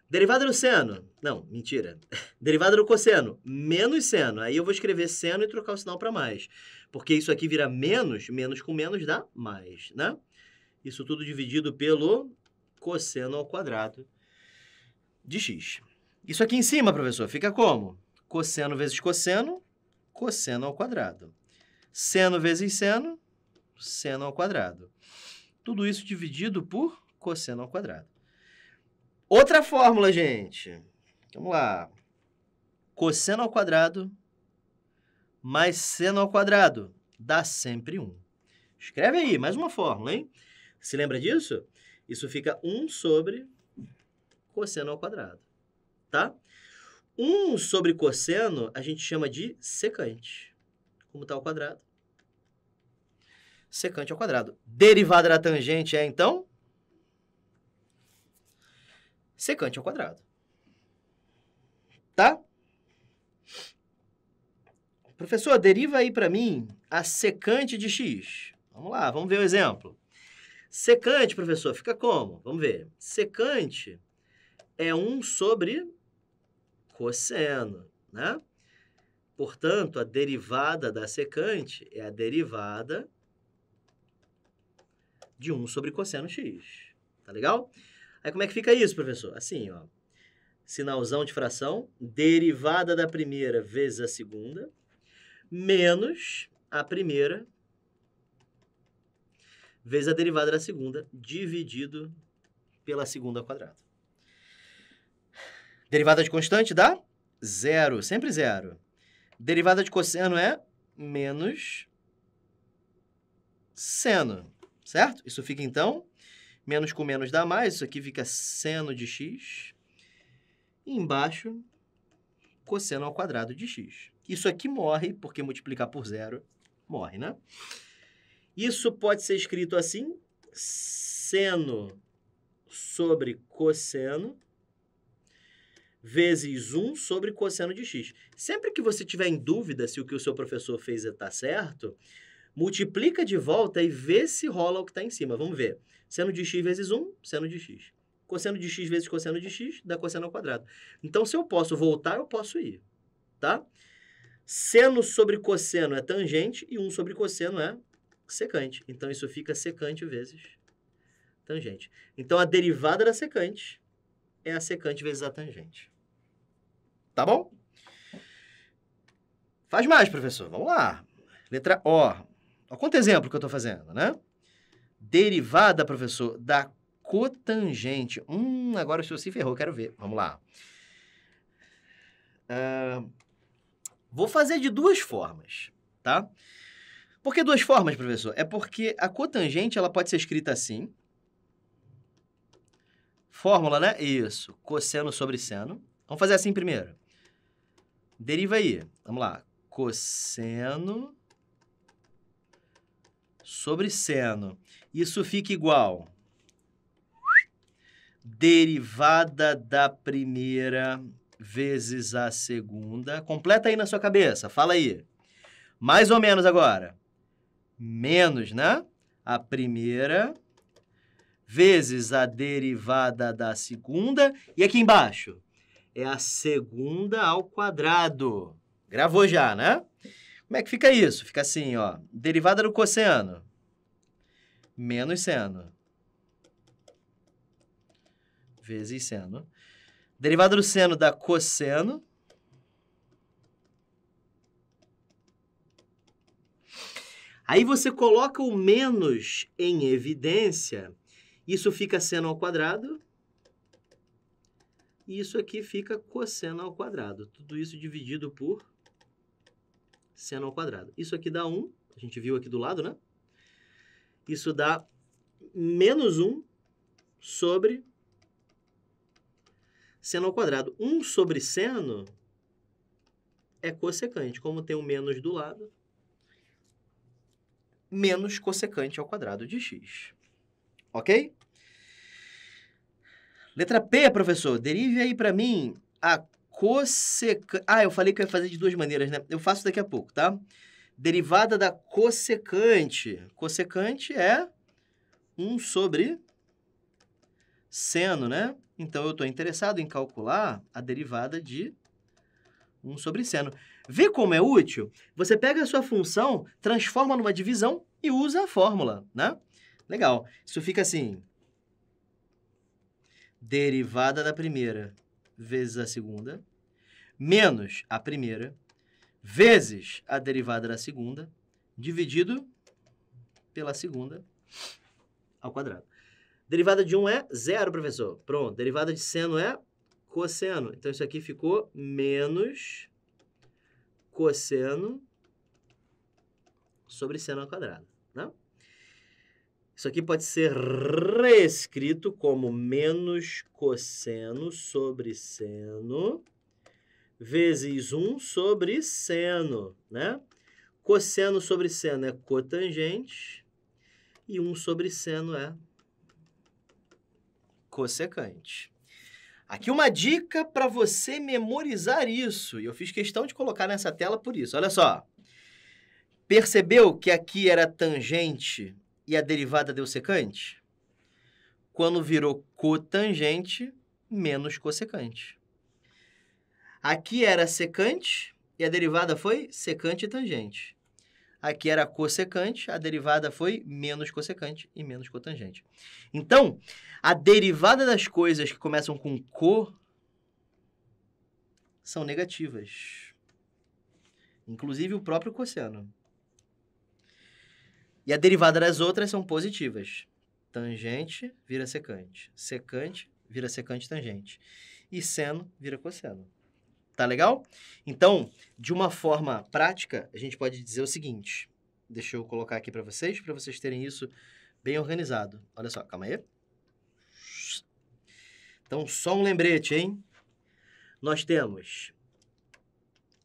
Derivada do seno. Não, mentira. Derivada do cosseno. Menos seno. Aí eu vou escrever seno e trocar o sinal para mais. Porque isso aqui vira menos. Menos com menos dá mais, né? Isso tudo dividido pelo cosseno ao quadrado de x. Isso aqui em cima, professor, fica como? Cosseno vezes cosseno, cosseno ao quadrado. Seno vezes seno, seno ao quadrado. Tudo isso dividido por cosseno ao quadrado. Outra fórmula, gente. Vamos lá. Cosseno ao quadrado mais seno ao quadrado dá sempre 1. Escreve aí, mais uma fórmula, hein? Se lembra disso? Isso fica 1 sobre cosseno ao quadrado, tá? 1 sobre cosseno a gente chama de secante. Como está ao quadrado? Secante ao quadrado. Derivada da tangente é, então? Secante ao quadrado. Tá? Professor, deriva aí para mim a secante de x. Vamos lá, vamos ver o exemplo. Secante, professor, fica como? Vamos ver. Secante é 1 sobre cosseno, né? Portanto, a derivada da secante é a derivada de 1 sobre cosseno x. Tá legal? Aí como é que fica isso, professor? Assim, ó. Sinalzão de fração, derivada da primeira vezes a segunda, menos a primeira vezes a derivada da segunda, dividido pela segunda ao quadrado. Derivada de constante dá 0, sempre 0. Derivada de cosseno é menos seno, certo? Isso fica, então, menos com menos dá mais, isso aqui fica seno de x, e embaixo, cosseno ao quadrado de x. Isso aqui morre, porque multiplicar por 0 morre, né? Isso pode ser escrito assim, seno sobre cosseno vezes 1 sobre cosseno de x. Sempre que você tiver em dúvida se o que o seu professor fez está certo, multiplica de volta e vê se rola o que está em cima. Vamos ver. Seno de x vezes 1, seno de x. Cosseno de x vezes cosseno de x dá cosseno ao quadrado. Então, se eu posso voltar, eu posso ir, tá? Seno sobre cosseno é tangente e 1 sobre cosseno é secante. Então, isso fica secante vezes tangente. Então, a derivada da secante é a secante vezes a tangente. Tá bom? Faz mais, professor. Vamos lá. Letra O. Olha quanto exemplo que eu estou fazendo, né? Derivada, professor, da cotangente. Agora o senhor se ferrou, quero ver. Vamos lá. Vou fazer de duas formas, tá? Por que duas formas, professor? É porque a cotangente ela pode ser escrita assim. Fórmula, né? Isso. Cosseno sobre seno. Vamos fazer assim primeiro. Deriva aí. Vamos lá. Cosseno sobre seno. Isso fica igual. Derivada da primeira vezes a segunda. Completa aí na sua cabeça. Fala aí. Mais ou menos agora. Menos, né? A primeira vezes a derivada da segunda. E aqui embaixo? É a segunda ao quadrado. Gravou já, né? Como é que fica isso? Fica assim, ó. Derivada do cosseno. Menos seno. Vezes seno. Derivada do seno dá cosseno. Aí você coloca o menos em evidência. Isso fica seno ao quadrado. E isso aqui fica cosseno ao quadrado. Tudo isso dividido por seno ao quadrado. Isso aqui dá 1. A gente viu aqui do lado, né? Isso dá menos 1 sobre seno ao quadrado. 1 sobre seno é cossecante. Como tem um menos do lado, menos cossecante ao quadrado de x. Ok? Letra P, professor. Derive aí para mim a cossecante. Eu falei que eu ia fazer de duas maneiras, né? Eu faço daqui a pouco, tá? Derivada da cossecante. Cossecante é 1 sobre seno, né? Então, eu estou interessado em calcular a derivada de 1 sobre seno. Vê como é útil? Você pega a sua função, transforma numa divisão e usa a fórmula, né? Legal. Isso fica assim. Derivada da primeira vezes a segunda, menos a primeira, vezes a derivada da segunda, dividido pela segunda ao quadrado. Derivada de 1 é 0, professor. Pronto. Derivada de seno é cosseno. Então, isso aqui ficou menos cosseno sobre seno ao quadrado, né? Isso aqui pode ser reescrito como menos cosseno sobre seno vezes 1 sobre seno, né? Cosseno sobre seno é cotangente e 1 sobre seno é cossecante. Aqui uma dica para você memorizar isso, e eu fiz questão de colocar nessa tela por isso. Olha só. Percebeu que aqui era tangente e a derivada deu secante? Quando virou cotangente, menos cossecante. Aqui era secante e a derivada foi secante e tangente. Aqui era cossecante, a derivada foi menos cossecante e menos cotangente. Então, a derivada das coisas que começam com co são negativas. Inclusive o próprio cosseno. E a derivada das outras são positivas. Tangente vira secante. Secante vira secante tangente. E seno vira cosseno. Tá legal? Então, de uma forma prática, a gente pode dizer o seguinte. Deixa eu colocar aqui para vocês terem isso bem organizado. Olha só, calma aí. Então, só um lembrete, hein? Nós temos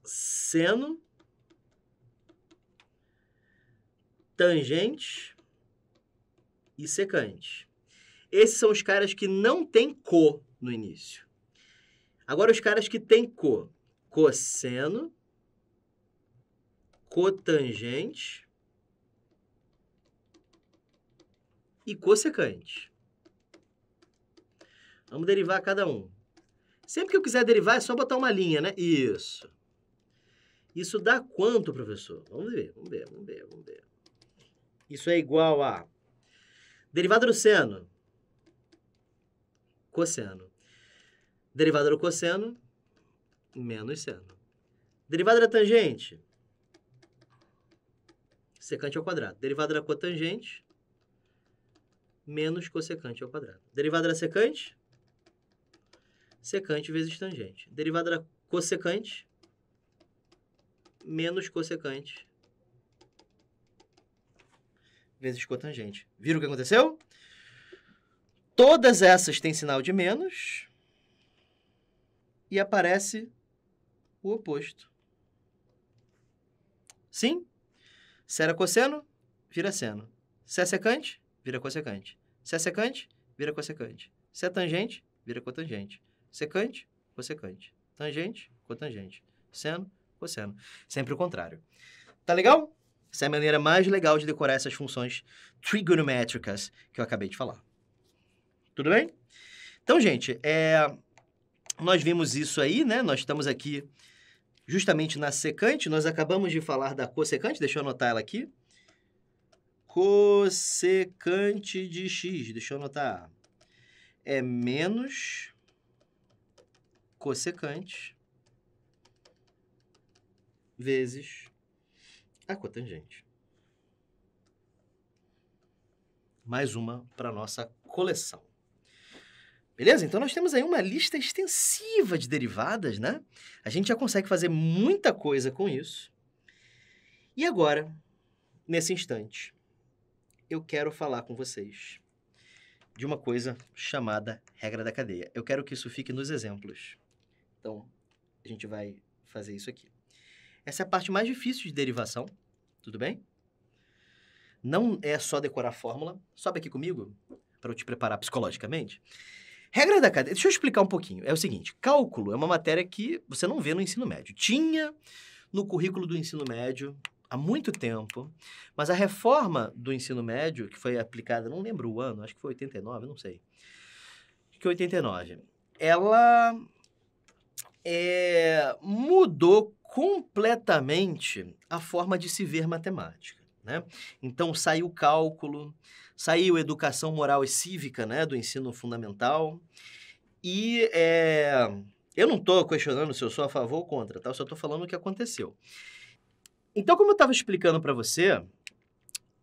seno, tangente e secante. Esses são os caras que não tem co no início. Agora, os caras que têm co. Cosseno, cotangente e cossecante. Vamos derivar cada um. Sempre que eu quiser derivar, é só botar uma linha, né? Isso. Isso dá quanto, professor? Vamos ver. Isso é igual a derivada do seno, cosseno. Derivada do cosseno, menos seno. Derivada da tangente, secante ao quadrado. Derivada da cotangente, menos cossecante ao quadrado. Derivada da secante, secante vezes tangente. Derivada da cossecante, menos cossecante vezes cotangente. Viram o que aconteceu? Todas essas têm sinal de menos e aparece o oposto. Sim? Se era cosseno, vira seno. Se é secante, vira cossecante. Se é secante, vira cossecante. Se é tangente, vira cotangente. Secante, cossecante. Tangente, cotangente. Seno, cosseno. Sempre o contrário. Tá legal? Essa é a maneira mais legal de decorar essas funções trigonométricas que eu acabei de falar. Tudo bem? Então, gente, nós vimos isso aí, né? Nós estamos aqui justamente na secante. Nós acabamos de falar da cossecante. Deixa eu anotar ela aqui. Cossecante de x. Deixa eu anotar. É menos cossecante vezes a cotangente. Mais uma para a nossa coleção. Beleza? Então, nós temos aí uma lista extensiva de derivadas, né? A gente já consegue fazer muita coisa com isso. E agora, nesse instante, eu quero falar com vocês de uma coisa chamada regra da cadeia. Eu quero que isso fique nos exemplos. Então, a gente vai fazer isso aqui. Essa é a parte mais difícil de derivação, tudo bem? Não é só decorar a fórmula. Sobe aqui comigo, para eu te preparar psicologicamente. Regra da cadeia, deixa eu explicar um pouquinho. É o seguinte, cálculo é uma matéria que você não vê no ensino médio. Tinha no currículo do ensino médio há muito tempo, mas a reforma do ensino médio, que foi aplicada, não lembro o ano, acho que foi 89, não sei. Acho que 89. Ela mudou completamente a forma de se ver matemática, né? Então, saiu o cálculo, saiu educação moral e cívica, né, do ensino fundamental. E eu não estou questionando se eu sou a favor ou contra, tá? Eu só estou falando o que aconteceu. Então, como eu estava explicando para você,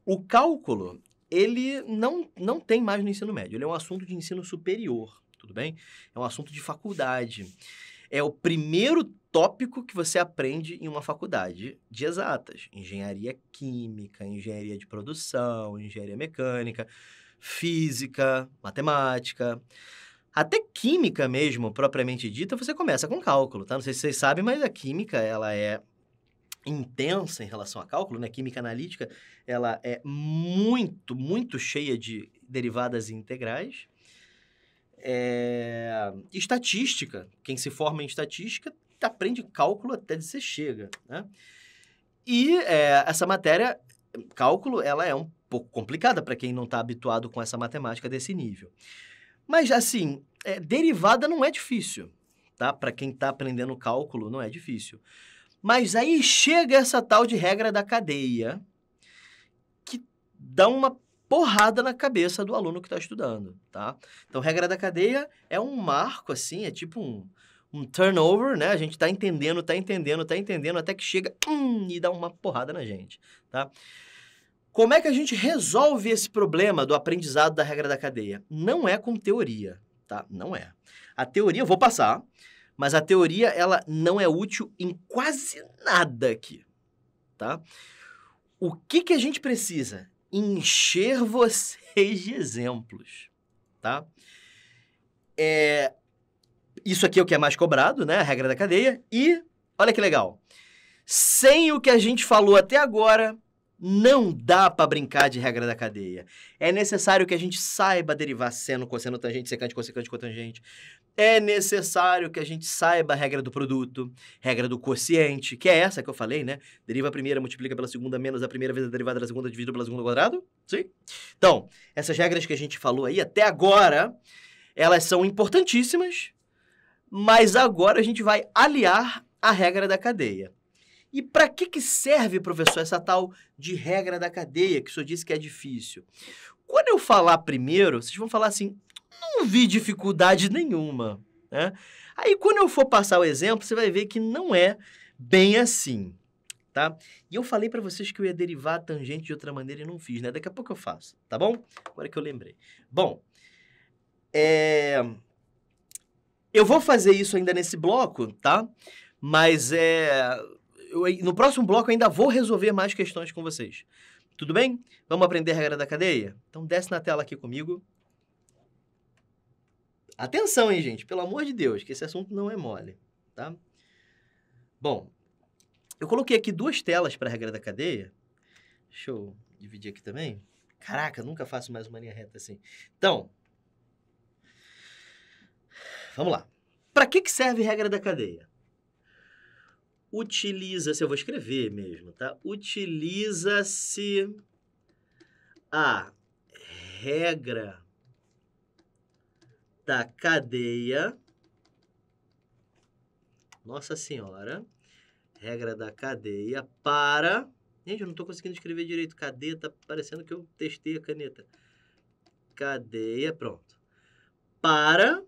o cálculo, ele não tem mais no ensino médio. Ele é um assunto de ensino superior, tudo bem? É um assunto de faculdade. É o primeiro tópico que você aprende em uma faculdade de exatas. Engenharia química, engenharia de produção, engenharia mecânica, física, matemática. Até química mesmo, propriamente dita, você começa com cálculo, tá? Não sei se vocês sabem, mas a química, ela é intensa em relação a cálculo, né? Química analítica, ela é muito, muito cheia de derivadas integrais. Estatística, quem se forma em estatística aprende cálculo até dizer chega, né? E essa matéria, cálculo, ela é um pouco complicada para quem não está habituado com essa matemática desse nível. Mas, assim, derivada não é difícil, tá? Para quem está aprendendo cálculo, não é difícil. Mas aí chega essa tal de regra da cadeia, que dá uma porrada na cabeça do aluno que está estudando, tá? Então, regra da cadeia é um marco, assim, é tipo um turnover, né? A gente tá entendendo, até que chega e dá uma porrada na gente, tá? Como é que a gente resolve esse problema do aprendizado da regra da cadeia? Não é com teoria, tá? Não é. A teoria, eu vou passar, mas a teoria, ela não é útil em quase nada aqui, tá? O que a gente precisa? Encher vocês de exemplos, tá? Isso aqui é o que é mais cobrado, né? A regra da cadeia. E, olha que legal, sem o que a gente falou até agora, não dá para brincar de regra da cadeia. É necessário que a gente saiba derivar seno, cosseno, tangente, secante, cossecante, cotangente. É necessário que a gente saiba a regra do produto, regra do quociente, que é essa que eu falei, né? Deriva a primeira, multiplica pela segunda, menos a primeira vezes a derivada da segunda, dividido pela segunda ao quadrado. Sim? Então, essas regras que a gente falou aí até agora, elas são importantíssimas, mas agora a gente vai aliar a regra da cadeia. E para que serve, professor, essa tal de regra da cadeia, que o senhor disse que é difícil? Quando eu falar primeiro, vocês vão falar assim, não vi dificuldade nenhuma, né? Aí, quando eu for passar o exemplo, você vai ver que não é bem assim, tá? E eu falei para vocês que eu ia derivar a tangente de outra maneira e não fiz, né? Daqui a pouco eu faço, tá bom? Agora que eu lembrei. Bom, eu vou fazer isso ainda nesse bloco, tá? Mas no próximo bloco eu ainda vou resolver mais questões com vocês. Tudo bem? Vamos aprender a regra da cadeia? Então desce na tela aqui comigo. Atenção, hein, gente? Pelo amor de Deus, que esse assunto não é mole, tá? Bom, eu coloquei aqui 2 telas para a regra da cadeia. Deixa eu dividir aqui também. Caraca, nunca faço mais uma linha reta assim. Então, vamos lá. Para que serve a regra da cadeia? Utiliza-se, eu vou escrever mesmo, tá? Utiliza-se a regra da cadeia. Nossa Senhora. Regra da cadeia para... Gente, eu não estou conseguindo escrever direito. Cadeia, tá parecendo que eu testei a caneta. Cadeia, pronto. Para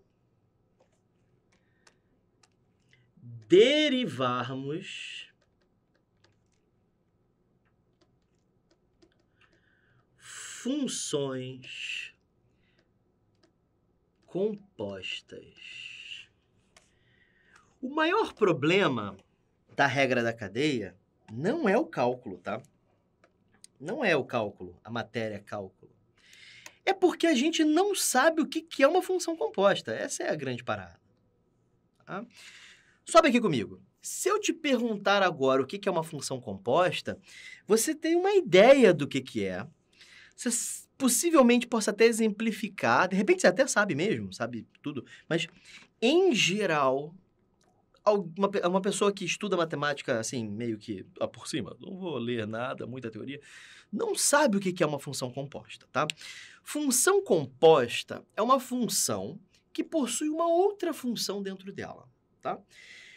derivarmos funções compostas. O maior problema da regra da cadeia não é o cálculo, tá? Não é o cálculo, a matéria é cálculo. É porque a gente não sabe o que é uma função composta. Essa é a grande parada. Tá? Sobe aqui comigo. Se eu te perguntar agora o que é uma função composta, você tem uma ideia do que é. Você possivelmente possa até exemplificar, de repente você até sabe mesmo, sabe tudo, mas, em geral, uma pessoa que estuda matemática, assim, meio que por cima, não vou ler nada, muita teoria, não sabe o que é uma função composta, tá? Função composta é uma função que possui uma outra função dentro dela, tá?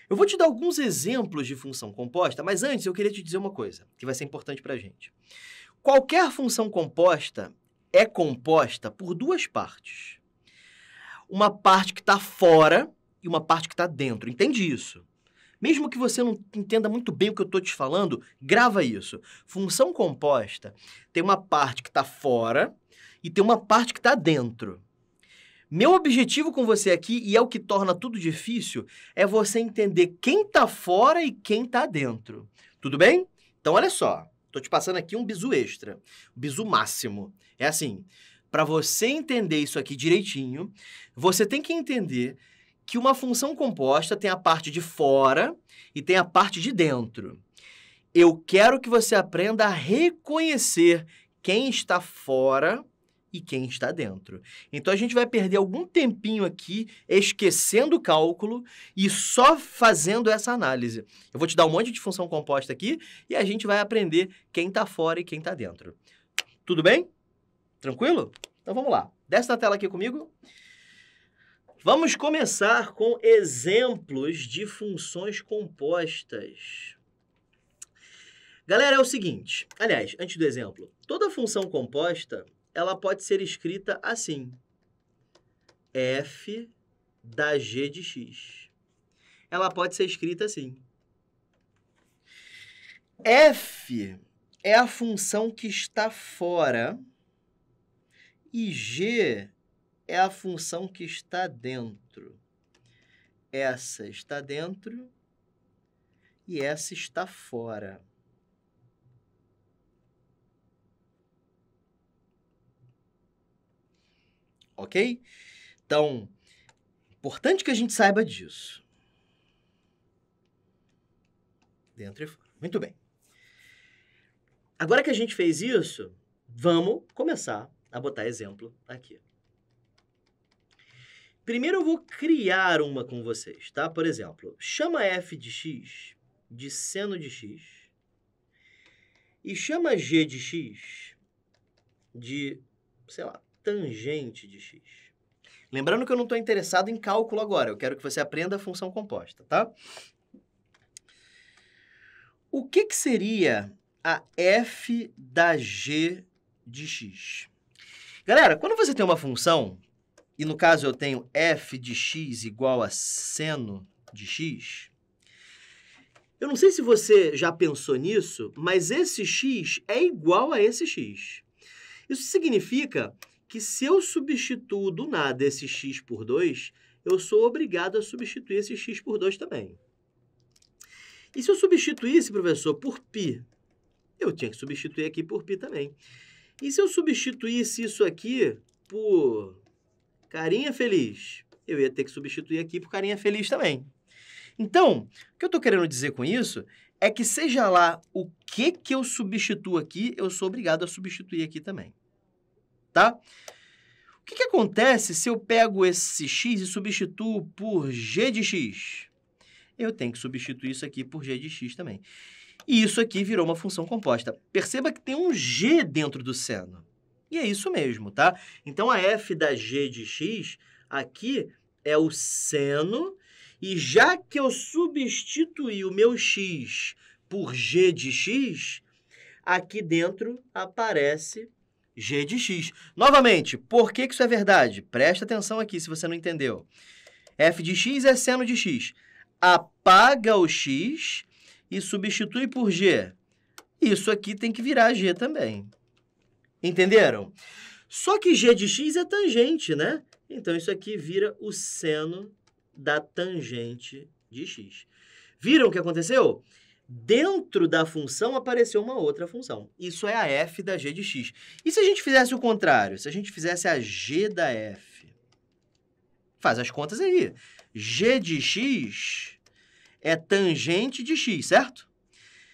Eu vou te dar alguns exemplos de função composta, mas antes eu queria te dizer uma coisa, que vai ser importante pra gente. Qualquer função composta é composta por 2 partes. Uma parte que está fora e uma parte que está dentro. Entende isso? Mesmo que você não entenda muito bem o que eu estou te falando, grava isso. Função composta tem uma parte que está fora e tem uma parte que está dentro. Meu objetivo com você aqui, e é o que torna tudo difícil, é você entender quem está fora e quem está dentro. Tudo bem? Então, olha só. Estou te passando aqui um bizu extra, um bizu máximo. É assim, para você entender isso aqui direitinho, você tem que entender que uma função composta tem a parte de fora e tem a parte de dentro. Eu quero que você aprenda a reconhecer quem está fora e quem está dentro. Então, a gente vai perder algum tempinho aqui esquecendo o cálculo e só fazendo essa análise. Eu vou te dar um monte de função composta aqui e a gente vai aprender quem está fora e quem está dentro. Tudo bem? Tranquilo? Então, vamos lá. Desce na tela aqui comigo. Vamos começar com exemplos de funções compostas. Galera, é o seguinte, aliás, antes do exemplo, toda função composta, ela pode ser escrita assim, f da g de x. Ela pode ser escrita assim. F é a função que está fora e g é a função que está dentro. Essa está dentro e essa está fora. Ok? Então, importante que a gente saiba disso. Dentro e fora. Muito bem. Agora que a gente fez isso, vamos começar a botar exemplo aqui. Primeiro eu vou criar uma com vocês, tá? Por exemplo, chama f de x de seno de x e chama g de x de, sei lá, tangente de x. Lembrando que eu não estou interessado em cálculo agora, eu quero que você aprenda a função composta, tá? O que seria a f da g de x? Galera, quando você tem uma função, e no caso eu tenho f de x igual a seno de x, eu não sei se você já pensou nisso, mas esse x é igual a esse x. Isso significa que se eu substituo do nada esse x por 2, eu sou obrigado a substituir esse x por 2 também. E se eu substituísse, professor, por π, eu tinha que substituir aqui por π também. E se eu substituísse isso aqui por carinha feliz, eu ia ter que substituir aqui por carinha feliz também. Então, o que eu estou querendo dizer com isso é que seja lá o que eu substituo aqui, eu sou obrigado a substituir aqui também. Tá? O que acontece se eu pego esse x e substituo por g de x? Eu tenho que substituir isso aqui por g de x também. E isso aqui virou uma função composta. Perceba que tem um g dentro do seno. E é isso mesmo, tá? Então, a f da g de x aqui é o seno, e já que eu substituí o meu x por g de x, aqui dentro aparece g de x. Novamente, por que isso é verdade? Presta atenção aqui se você não entendeu. F de x é seno de x. Apaga o x e substitui por g. Isso aqui tem que virar g também. Entenderam? Só que g de x é tangente, né? Então, isso aqui vira o seno da tangente de x. Viram o que aconteceu? Dentro da função apareceu uma outra função. Isso é a f da g de x. E se a gente fizesse o contrário? Se a gente fizesse a g da f? Faz as contas aí. G de x é tangente de x, certo?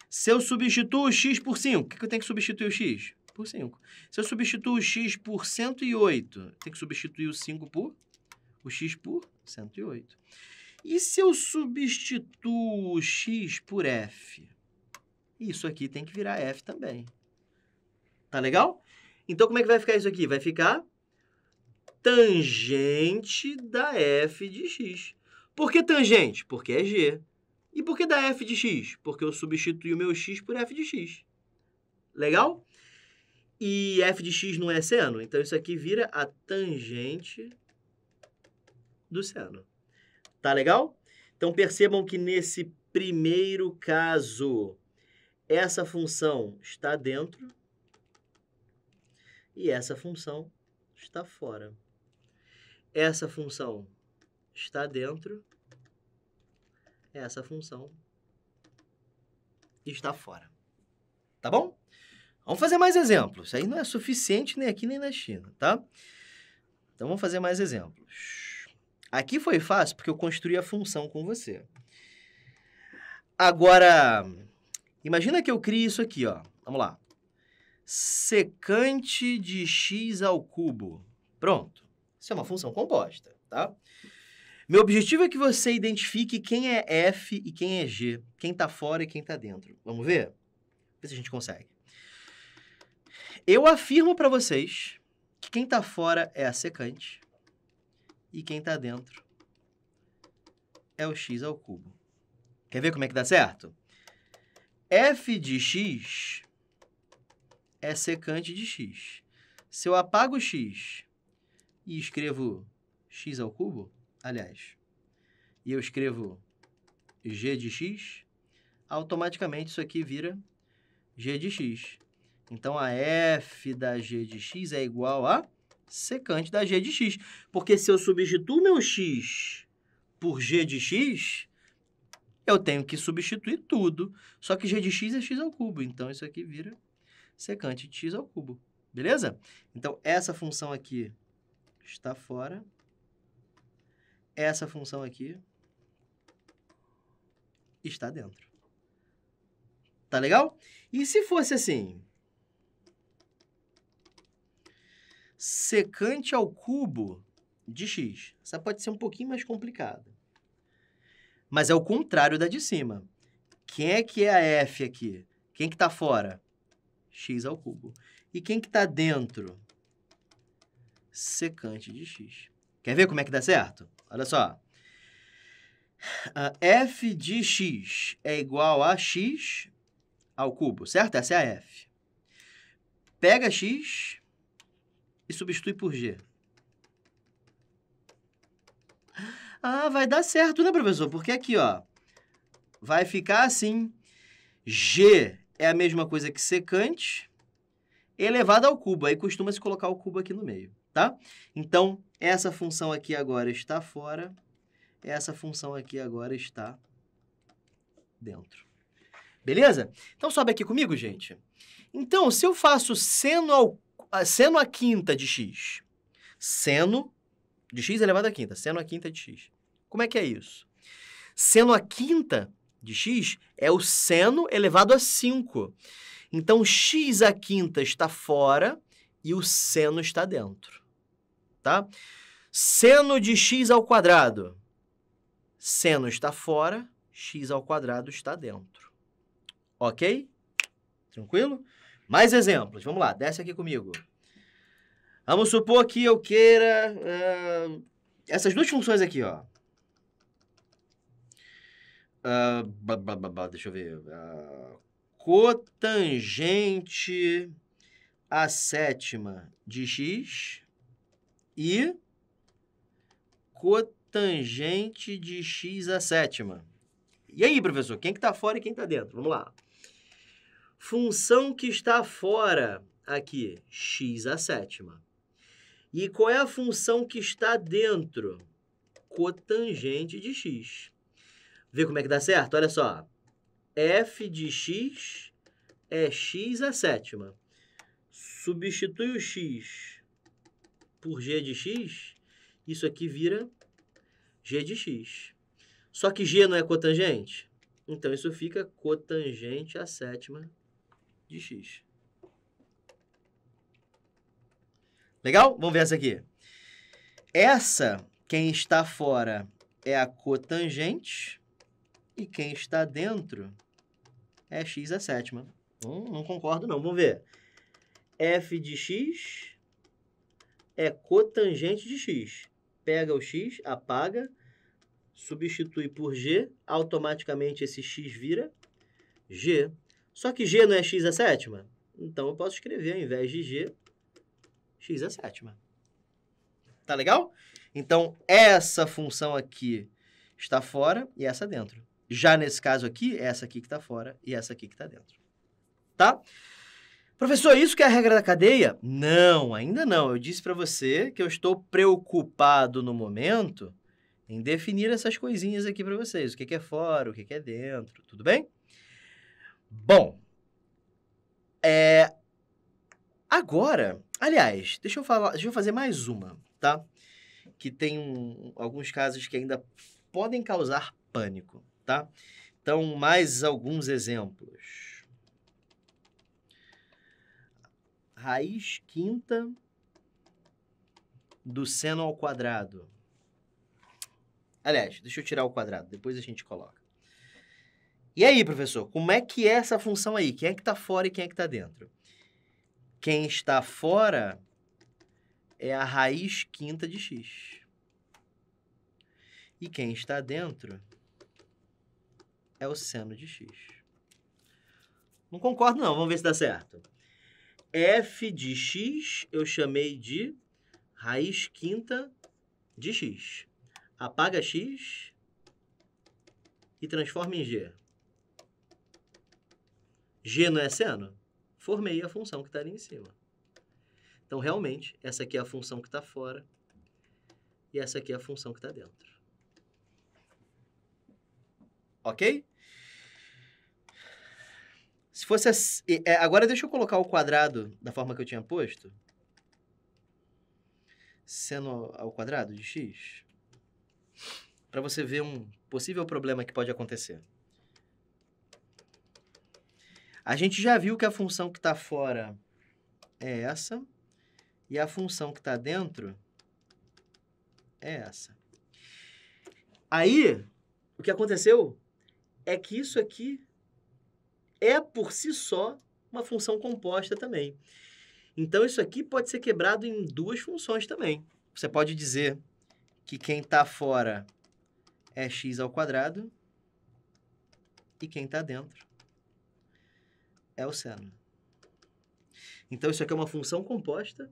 Se eu substituo o x por 5, o que eu tenho que substituir o x? Por 5. Se eu substituo o x por 108, eu tenho que substituir o 5 por o x por 108. E se eu substituo o x por f? Isso aqui tem que virar f também. Tá legal? Então, como é que vai ficar isso aqui? Vai ficar tangente da f de x. Por que tangente? Porque é g. E por que da f de x? Porque eu substituí o meu x por f de x. Legal? E f de x não é seno, então isso aqui vira a tangente do seno. Tá legal? Então, percebam que nesse primeiro caso, essa função está dentro e essa função está fora. Essa função está dentro, essa função está fora. Tá bom? Vamos fazer mais exemplos. Isso aí não é suficiente nem aqui nem na China, tá? Então, vamos fazer mais exemplos. Aqui foi fácil porque eu construí a função com você. Agora, imagina que eu crie isso aqui, ó. Vamos lá. Secante de x ao cubo. Pronto. Isso é uma função composta, tá? Meu objetivo é que você identifique quem é f e quem é g. Quem está fora e quem está dentro. Vamos ver? Ver se a gente consegue. Eu afirmo para vocês que quem está fora é a secante e quem está dentro é o x ao cubo. Quer ver como é que dá certo? F de x é secante de x. Se eu apago o x e escrevo x ao cubo, aliás, e eu escrevo g de x, automaticamente isso aqui vira g de x. Então, a f da g de x é igual a secante da g de x. Porque se eu substituo meu x por g de x, eu tenho que substituir tudo. Só que g de x é x ao cubo. Então, isso aqui vira secante de x ao cubo. Beleza? Então, essa função aqui está fora. Essa função aqui está dentro. Tá legal? E se fosse assim? Secante ao cubo de x. Essa pode ser um pouquinho mais complicada. Mas é o contrário da de cima. Quem é que é a f aqui? Quem que está fora? X ao cubo. E quem que está dentro? Secante de x. Quer ver como é que dá certo? Olha só. F de x é igual a x ao cubo, certo? Essa é a f. Pega x e substitui por g. Ah, vai dar certo, né, professor? Porque aqui, ó, vai ficar assim. G é a mesma coisa que secante elevado ao cubo. Aí costuma-se colocar o cubo aqui no meio, tá? Então, essa função aqui agora está fora. Essa função aqui agora está dentro. Beleza? Então, sobe aqui comigo, gente. Então, se eu faço seno à quinta de x, seno de x elevado à quinta, seno à quinta de x. Como é que é isso? Seno à quinta de x é o seno elevado a 5. Então, x à quinta está fora e o seno está dentro. Tá? Seno de x ao quadrado. Seno está fora, x ao quadrado está dentro. Ok? Tranquilo? Mais exemplos. Vamos lá, desce aqui comigo. Vamos supor que eu queira essas duas funções aqui, ó. Deixa eu ver. Cotangente à sétima de x e cotangente de x à sétima. E aí, professor, quem que está fora e quem está dentro? Vamos lá. Função que está fora aqui, x à sétima. E qual é a função que está dentro? Cotangente de x. Vê como é que dá certo? Olha só. F de x é x à sétima. Substitui o x por g de x, isso aqui vira g de x. Só que g não é cotangente? Então, isso fica cotangente à sétima de x. Legal? Vamos ver essa aqui. Essa, quem está fora, é a cotangente. E quem está dentro é x à sétima. Não concordo, não. Vamos ver. F de x é cotangente de x. Pega o x, apaga, substitui por g, automaticamente esse x vira g. Só que g não é x à sétima? Então, eu posso escrever, ao invés de g, x à sétima. Tá legal? Então, essa função aqui está fora e essa dentro. Já nesse caso aqui, essa aqui que está fora e essa aqui que está dentro. Tá? Professor, isso que é a regra da cadeia? Não, ainda não. Eu disse para você que eu estou preocupado no momento em definir essas coisinhas aqui para vocês. O que é fora, o que é dentro, tudo bem? Bom, agora, aliás, deixa eu fazer mais uma, tá? Que tem alguns casos que ainda podem causar pânico, tá? Então, mais alguns exemplos. Raiz quinta do seno ao quadrado. Aliás, deixa eu tirar o quadrado, depois a gente coloca. E aí, professor, como é que é essa função aí? Quem é que está fora e quem é que está dentro? Quem está fora é a raiz quinta de x. E quem está dentro é o seno de x. Não concordo, não. Vamos ver se dá certo. F de x eu chamei de raiz quinta de x. Apaga x e transforma em g. G não é seno? Formei a função que está ali em cima. Então, realmente, essa aqui é a função que está fora e essa aqui é a função que está dentro. Ok? Se fosse assim, agora deixa eu colocar o quadrado da forma que eu tinha posto. Seno ao quadrado de x. Para você ver um possível problema que pode acontecer. A gente já viu que a função que está fora é essa. E a função que está dentro é essa. Aí, o que aconteceu é que isso aqui é, por si só, uma função composta também. Então, isso aqui pode ser quebrado em duas funções também. Você pode dizer que quem está fora é x ao quadrado e quem está dentro é o seno. Então, isso aqui é uma função composta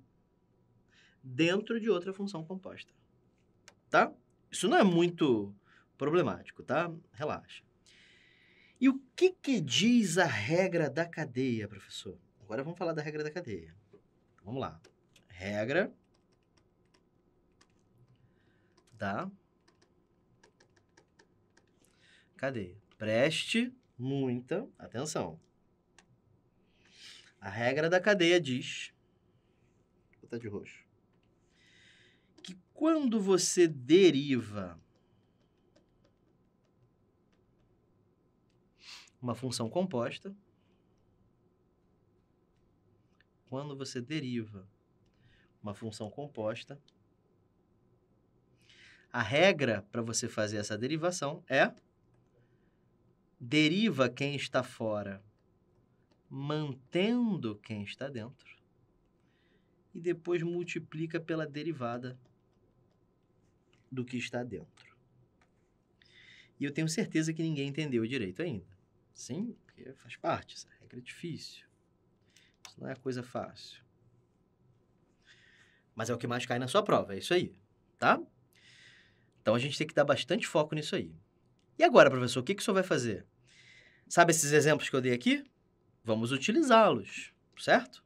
dentro de outra função composta. Tá? Isso não é muito problemático, tá? Relaxa. E o que diz a regra da cadeia, professor? Agora vamos falar da regra da cadeia. Vamos lá. Regra da cadeia. Preste muita atenção. A regra da cadeia diz, vou botar de roxo, que quando você deriva uma função composta, a regra para você fazer essa derivação é deriva quem está fora, mantendo quem está dentro, e depois multiplica pela derivada do que está dentro. E eu tenho certeza que ninguém entendeu direito ainda. Sim, porque faz parte, essa regra é difícil. Isso não é coisa fácil. Mas é o que mais cai na sua prova, é isso aí, tá? Então, a gente tem que dar bastante foco nisso aí. E agora, professor, o que o senhor vai fazer? Sabe esses exemplos que eu dei aqui? Vamos utilizá-los, certo?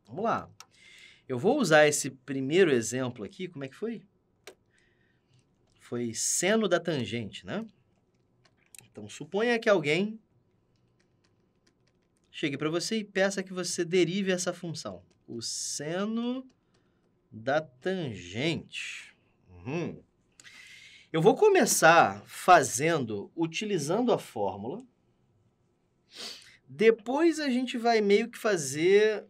Vamos lá. Eu vou usar esse primeiro exemplo aqui, como é que foi? Foi seno da tangente, né? Então, suponha que alguém chegue para você e peça que você derive essa função. O seno da tangente. Eu vou começar utilizando a fórmula. Depois a gente vai meio que fazer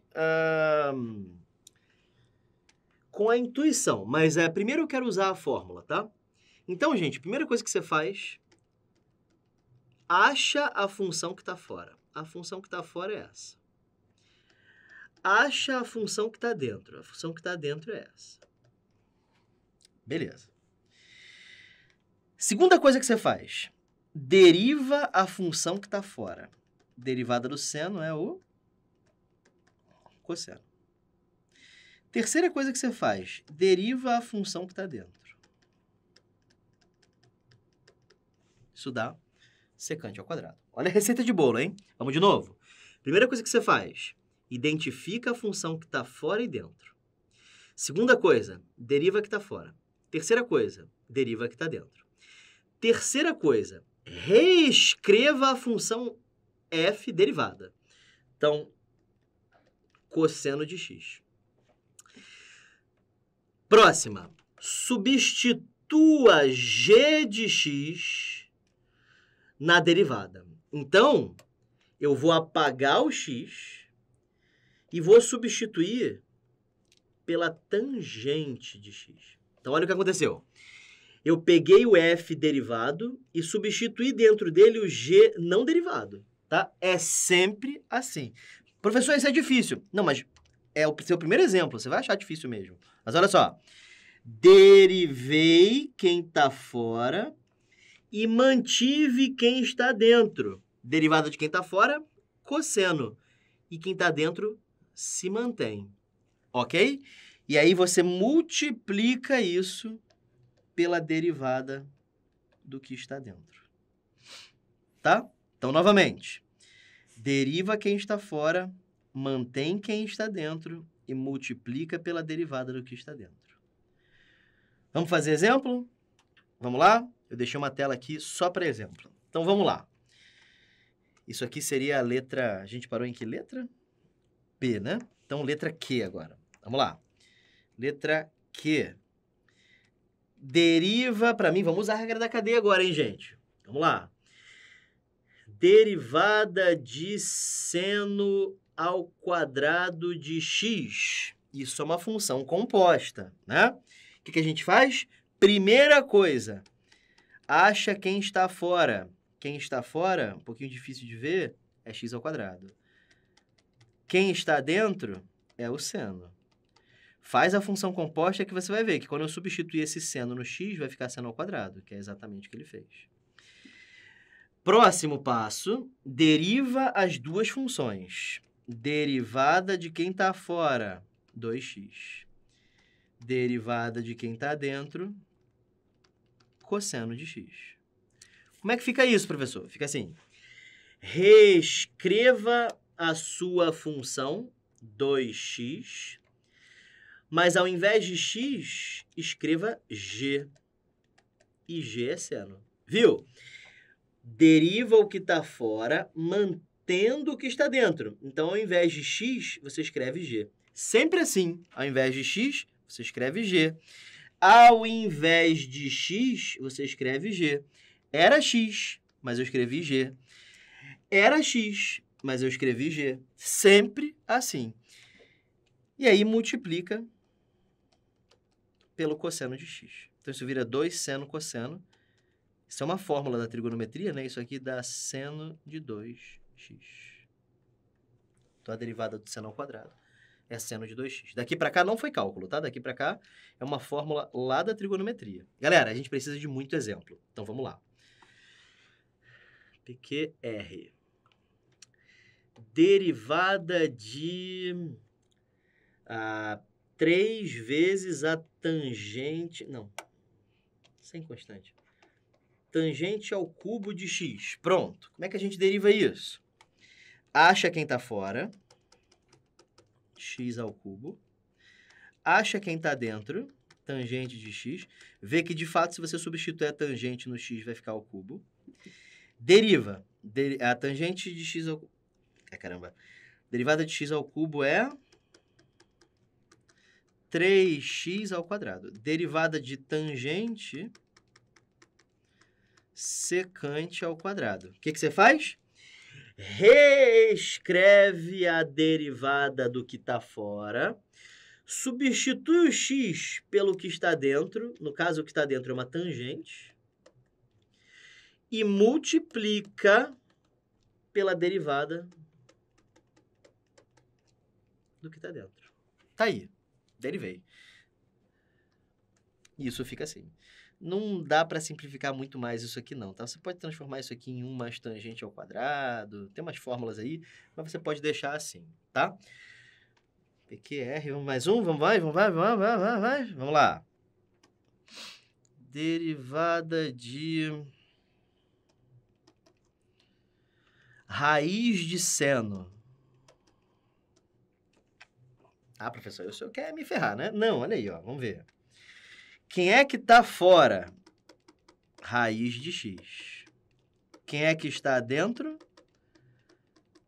com a intuição. Mas primeiro eu quero usar a fórmula, tá? Então, gente, a primeira coisa que você faz, acha a função que está fora. A função que está fora é essa. Acha a função que está dentro. A função que está dentro é essa. Beleza. Segunda coisa que você faz, deriva a função que está fora. Derivada do seno é o cosseno. Terceira coisa que você faz, deriva a função que está dentro. Isso dá secante ao quadrado. Olha a receita de bolo, hein? Vamos de novo. Primeira coisa que você faz, identifica a função que está fora e dentro. Segunda coisa, deriva a que está fora. Terceira coisa, deriva a que está dentro. Terceira coisa, reescreva a função f derivada. Então, cosseno de x. Próxima, substitua g de x na derivada. Então, eu vou apagar o x e vou substituir pela tangente de x. Então, olha o que aconteceu. Eu peguei o f derivado e substituí dentro dele o g não derivado, tá? É sempre assim. Professor, isso é difícil. Não, mas é o seu primeiro exemplo, você vai achar difícil mesmo. Mas olha só, Derivei quem está fora e mantive quem está dentro. Derivada de quem está fora, cosseno. E quem está dentro se mantém. Ok? E aí você multiplica isso pela derivada do que está dentro. Tá? Então, novamente. Deriva quem está fora, mantém quem está dentro e multiplica pela derivada do que está dentro. Vamos fazer exemplo? Vamos lá? Eu deixei uma tela aqui só para exemplo. Então, vamos lá. Isso aqui seria a letra... A gente parou em que letra? P, né? Então, letra Q agora. Vamos lá. Letra Q. Deriva, para mim, vamos usar a regra da cadeia agora, hein, gente? Vamos lá. Derivada de seno ao quadrado de x. Isso é uma função composta, né? O que a gente faz? Primeira coisa, acha quem está fora. Quem está fora, um pouquinho difícil de ver, é x ao quadrado. Quem está dentro é o seno. Faz a função composta que você vai ver que quando eu substituir esse seno no x, vai ficar seno ao quadrado, que é exatamente o que ele fez. Próximo passo, deriva as duas funções. Derivada de quem está fora, 2x. Derivada de quem está dentro, cosseno de x. Como é que fica isso, professor? Fica assim. Reescreva a sua função, 2x, mas ao invés de x, escreva g. E g é seno. Viu? Deriva o que está fora, mantendo o que está dentro. Então, ao invés de x, você escreve g. Sempre assim. Ao invés de x, você escreve g. Ao invés de x, você escreve g. Era x, mas eu escrevi g. Era x, mas eu escrevi g. Sempre assim. E aí, multiplica pelo cosseno de x. Então, isso vira 2 seno cosseno. Isso é uma fórmula da trigonometria, né? Isso aqui dá seno de 2x. Então, a derivada do seno ao quadrado é seno de 2x. Daqui para cá não foi cálculo, tá? Daqui para cá é uma fórmula lá da trigonometria. Galera, a gente precisa de muito exemplo. Então, vamos lá. PQR. Derivada de 3 vezes a tangente... Não, sem constante. Tangente ao cubo de x. Pronto. Como é que a gente deriva isso? Acha quem está fora. X ao cubo. Acha quem está dentro. Tangente de x. Vê que, de fato, se você substituir a tangente no x, vai ficar ao cubo. Deriva. A tangente de x ao... caramba. Derivada de x ao cubo é 3x ao quadrado. Derivada de tangente secante ao quadrado. O que você faz? Reescreve a derivada do que está fora, substitui o x pelo que está dentro, no caso o que está dentro é uma tangente, e multiplica pela derivada do que está dentro. Tá aí, derivei. Isso fica assim. Não dá para simplificar muito mais isso aqui, não, tá? Você pode transformar isso aqui em 1 mais tangente ao quadrado, tem umas fórmulas aí, mas você pode deixar assim, tá? PQR, vamos mais um, vamos lá. Derivada de raiz de seno. Ah, professor, o senhor quer me ferrar, né? Não, olha aí, ó, vamos ver. Quem é que está fora? Raiz de x. Quem é que está dentro?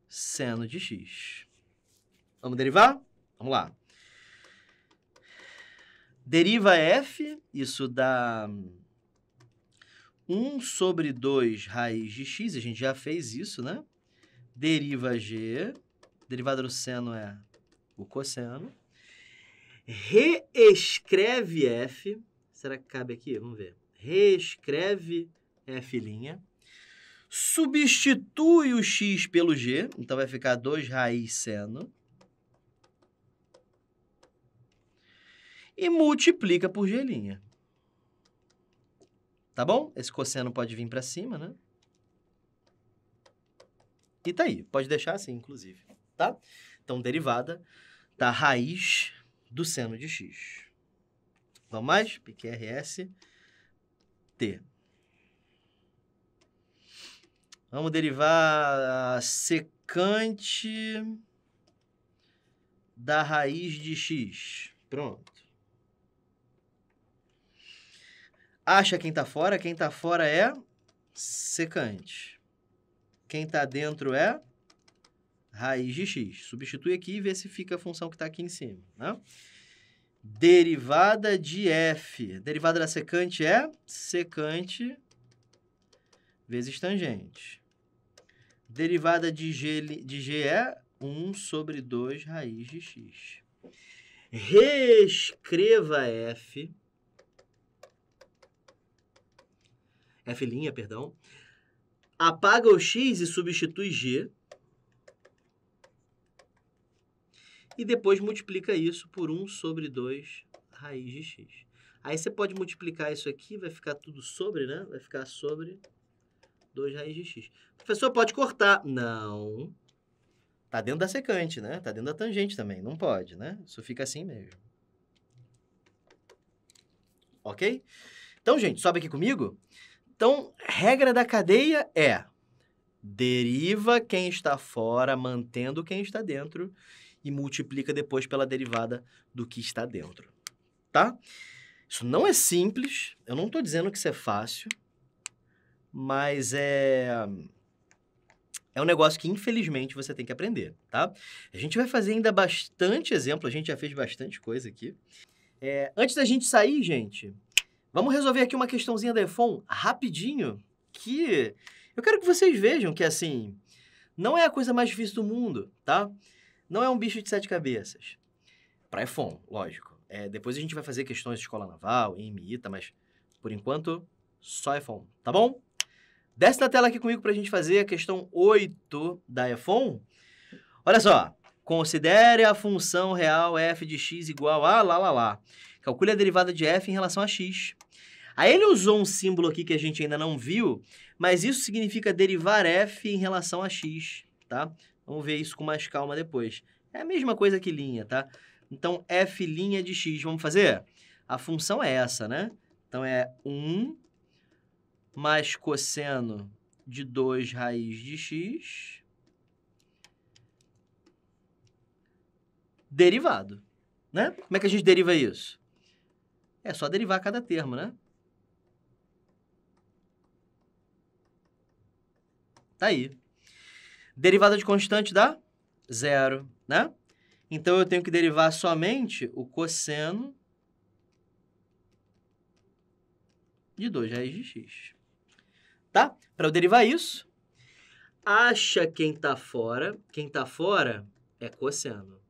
Seno de x. Vamos derivar? Vamos lá. Deriva f, isso dá 1 sobre 2 raiz de x, a gente já fez isso, né? Deriva g, derivada do seno é o cosseno. Reescreve f, será que cabe aqui? Vamos ver. Reescreve f'. Substitui o x pelo g, então vai ficar 2 raiz seno. e multiplica por g'. Tá bom? Esse cosseno pode vir para cima, né? E tá aí. Pode deixar assim, inclusive. Tá? Então, derivada da raiz do seno de x. Vamos mais? PQRS T. Vamos derivar a secante da raiz de x. Pronto. Acha quem tá fora. Quem tá fora é secante. Quem tá dentro é raiz de x. Substitui aqui e vê se fica a função que tá aqui em cima, né? Derivada de f. Derivada da secante é secante vezes tangente. Derivada de g é 1 sobre 2 raiz de x. Reescreva f. F', perdão. Apaga o x e substitui g. E depois multiplica isso por 1 sobre 2 raiz de x. Aí você pode multiplicar isso aqui, vai ficar tudo sobre, né? Vai ficar sobre 2 raiz de x. O professor pode cortar. Não. Tá dentro da secante, né? Tá dentro da tangente também. Não pode, né? Isso fica assim mesmo. Ok? Então, gente, sobe aqui comigo. Então, regra da cadeia é: deriva quem está fora, mantendo quem está dentro, e multiplica depois pela derivada do que está dentro, tá? Isso não é simples, eu não estou dizendo que isso é fácil, mas é um negócio que, infelizmente, você tem que aprender, tá? A gente vai fazer ainda bastante exemplo, a gente já fez bastante coisa aqui. Antes da gente sair, gente, vamos resolver aqui uma questãozinha da EFON rapidinho, que eu quero que vocês vejam que, assim, não é a coisa mais difícil do mundo, tá? Não é um bicho de 7 cabeças. Para EFON, lógico. Depois a gente vai fazer questões de escola naval, EME, ITA, mas, por enquanto, só EFON, tá bom? Desce na tela aqui comigo para a gente fazer a questão 8 da EFON. Olha só. Considere a função real f de x igual a lá. Calcule a derivada de f em relação a x. Aí ele usou um símbolo aqui que a gente ainda não viu, mas isso significa derivar f em relação a x, tá? Vamos ver isso com mais calma depois. É a mesma coisa que linha, tá? Então, f' de x, vamos fazer? A função é essa, né? Então, é 1 mais cosseno de 2 raiz de x derivado, né? Como é que a gente deriva isso? É só derivar cada termo, né? Tá aí. Derivada de constante dá 0, né? Então, eu tenho que derivar somente o cosseno de 2 raiz de x. Tá? Para eu derivar isso, acha quem está fora. Quem está fora é cosseno.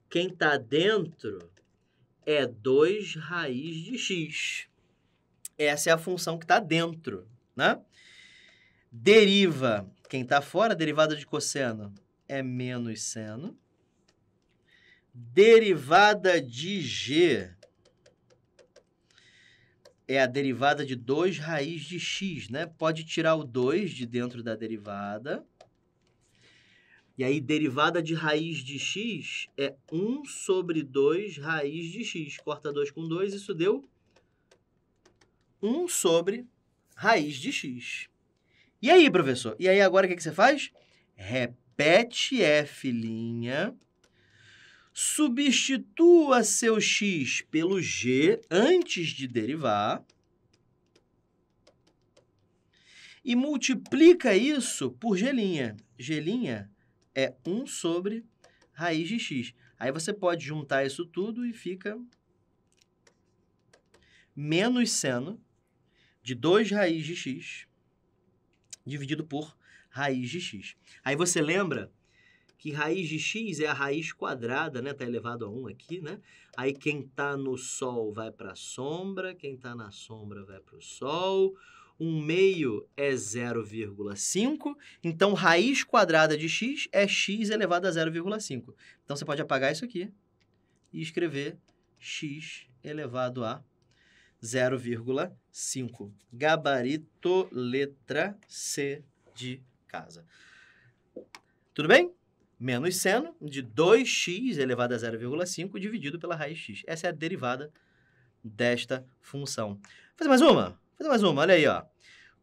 Quem está dentro é 2 raiz de x. Essa é a função que está dentro, né? Deriva quem está fora, derivada de cosseno é menos seno. Derivada de g é a derivada de 2 raiz de x, né? Pode tirar o 2 de dentro da derivada. E aí, derivada de raiz de x é 1 sobre 2 raiz de x. Corta 2 com 2, isso deu 1 sobre raiz de x. E aí, professor? E aí, agora o que você faz? Repete f', substitua seu x pelo g antes de derivar e multiplica isso por g'. G' é 1 sobre raiz de x. Aí você pode juntar isso tudo e fica menos seno de 2 raiz de x dividido por raiz de x. Aí você lembra que raiz de x é a raiz quadrada, né? Tá elevado a 1 aqui, né? Aí quem tá no sol vai para a sombra, quem tá na sombra vai para o sol. 1/2 é 0,5. Então, raiz quadrada de x é x elevado a 0,5. Então, você pode apagar isso aqui e escrever x elevado a 0,5. Gabarito, letra C de casa. Tudo bem? Menos seno de 2x elevado a 0,5 dividido pela raiz x. Essa é a derivada desta função. Fazer mais uma? Fazer mais uma, olha aí, ó.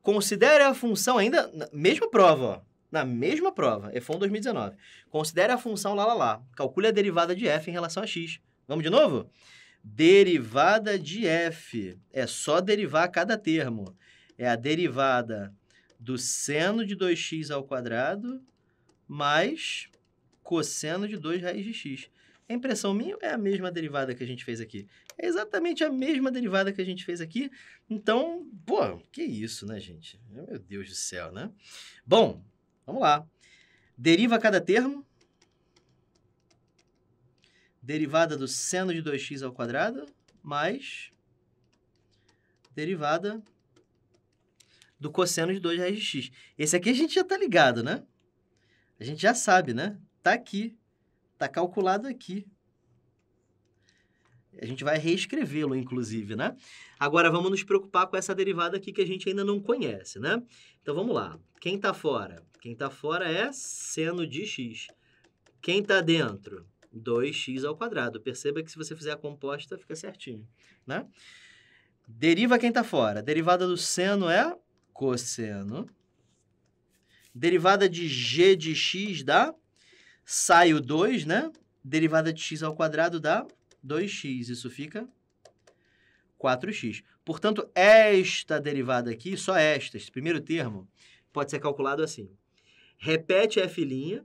Considere a função ainda, na mesma prova, ó. Na mesma prova, EFON 2019. Considere a função lá. Calcule a derivada de f em relação a x. Vamos de novo? Derivada de f. É só derivar cada termo. É a derivada do seno de 2x ao quadrado mais cosseno de 2 raiz de x. A impressão minha é a mesma derivada que a gente fez aqui. É exatamente a mesma derivada que a gente fez aqui. Então, pô, que isso, né, gente? Meu Deus do céu, né? Bom, vamos lá. Deriva cada termo. Derivada do seno de 2x ao quadrado mais derivada do cosseno de 2 raiz de x. Esse aqui a gente já tá ligado, né? A gente já sabe, né? Tá aqui. Tá calculado aqui. A gente vai reescrevê-lo, inclusive, né? Agora, vamos nos preocupar com essa derivada aqui que a gente ainda não conhece, né? Então, vamos lá. Quem tá fora? Quem tá fora é seno de x. Quem tá dentro? 2x ao quadrado. Perceba que se você fizer a composta, fica certinho, né? Deriva quem tá fora. Derivada do seno é cosseno. Derivada de g de x dá... Sai o 2, né? Derivada de x ao quadrado dá 2x. Isso fica 4x. Portanto, esta derivada aqui, só esta, esse primeiro termo, pode ser calculado assim. Repete f',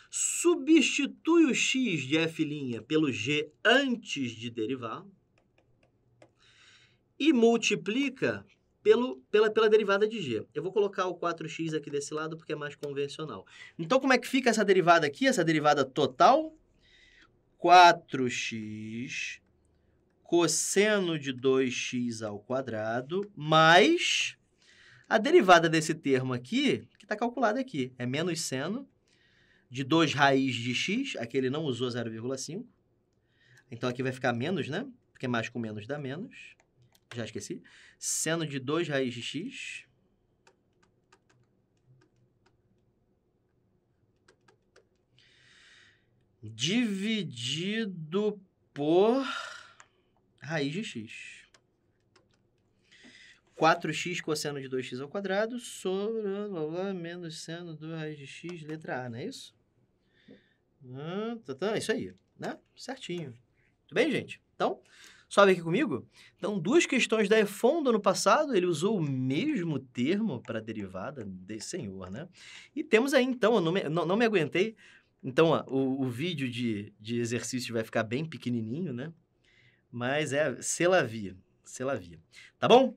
substitui o x de f' pelo g antes de derivar e multiplica pela derivada de g. Eu vou colocar o 4x aqui desse lado porque é mais convencional. Então, como é que fica essa derivada aqui? Essa derivada total? 4x cosseno de 2x ao quadrado mais a derivada desse termo aqui, que está calculada aqui, é menos seno de 2 raiz de x, aqui ele não usou 0,5. Então, aqui vai ficar menos, né? Porque mais com menos dá menos. Já esqueci. Seno de 2 raiz de x. Dividido por raiz de x. 4x cosseno de 2x ao quadrado sobre menos seno de raiz de x, letra A, não é isso? É isso aí, né? Certinho. Tudo bem, gente? Então, sobe aqui comigo. Então, duas questões da EFON do ano passado, ele usou o mesmo termo para a derivada desse senhor, né? E temos aí, então, eu não me aguentei. Então, ó, o vídeo de exercício vai ficar bem pequenininho, né? Mas c'est la vie. Tá bom?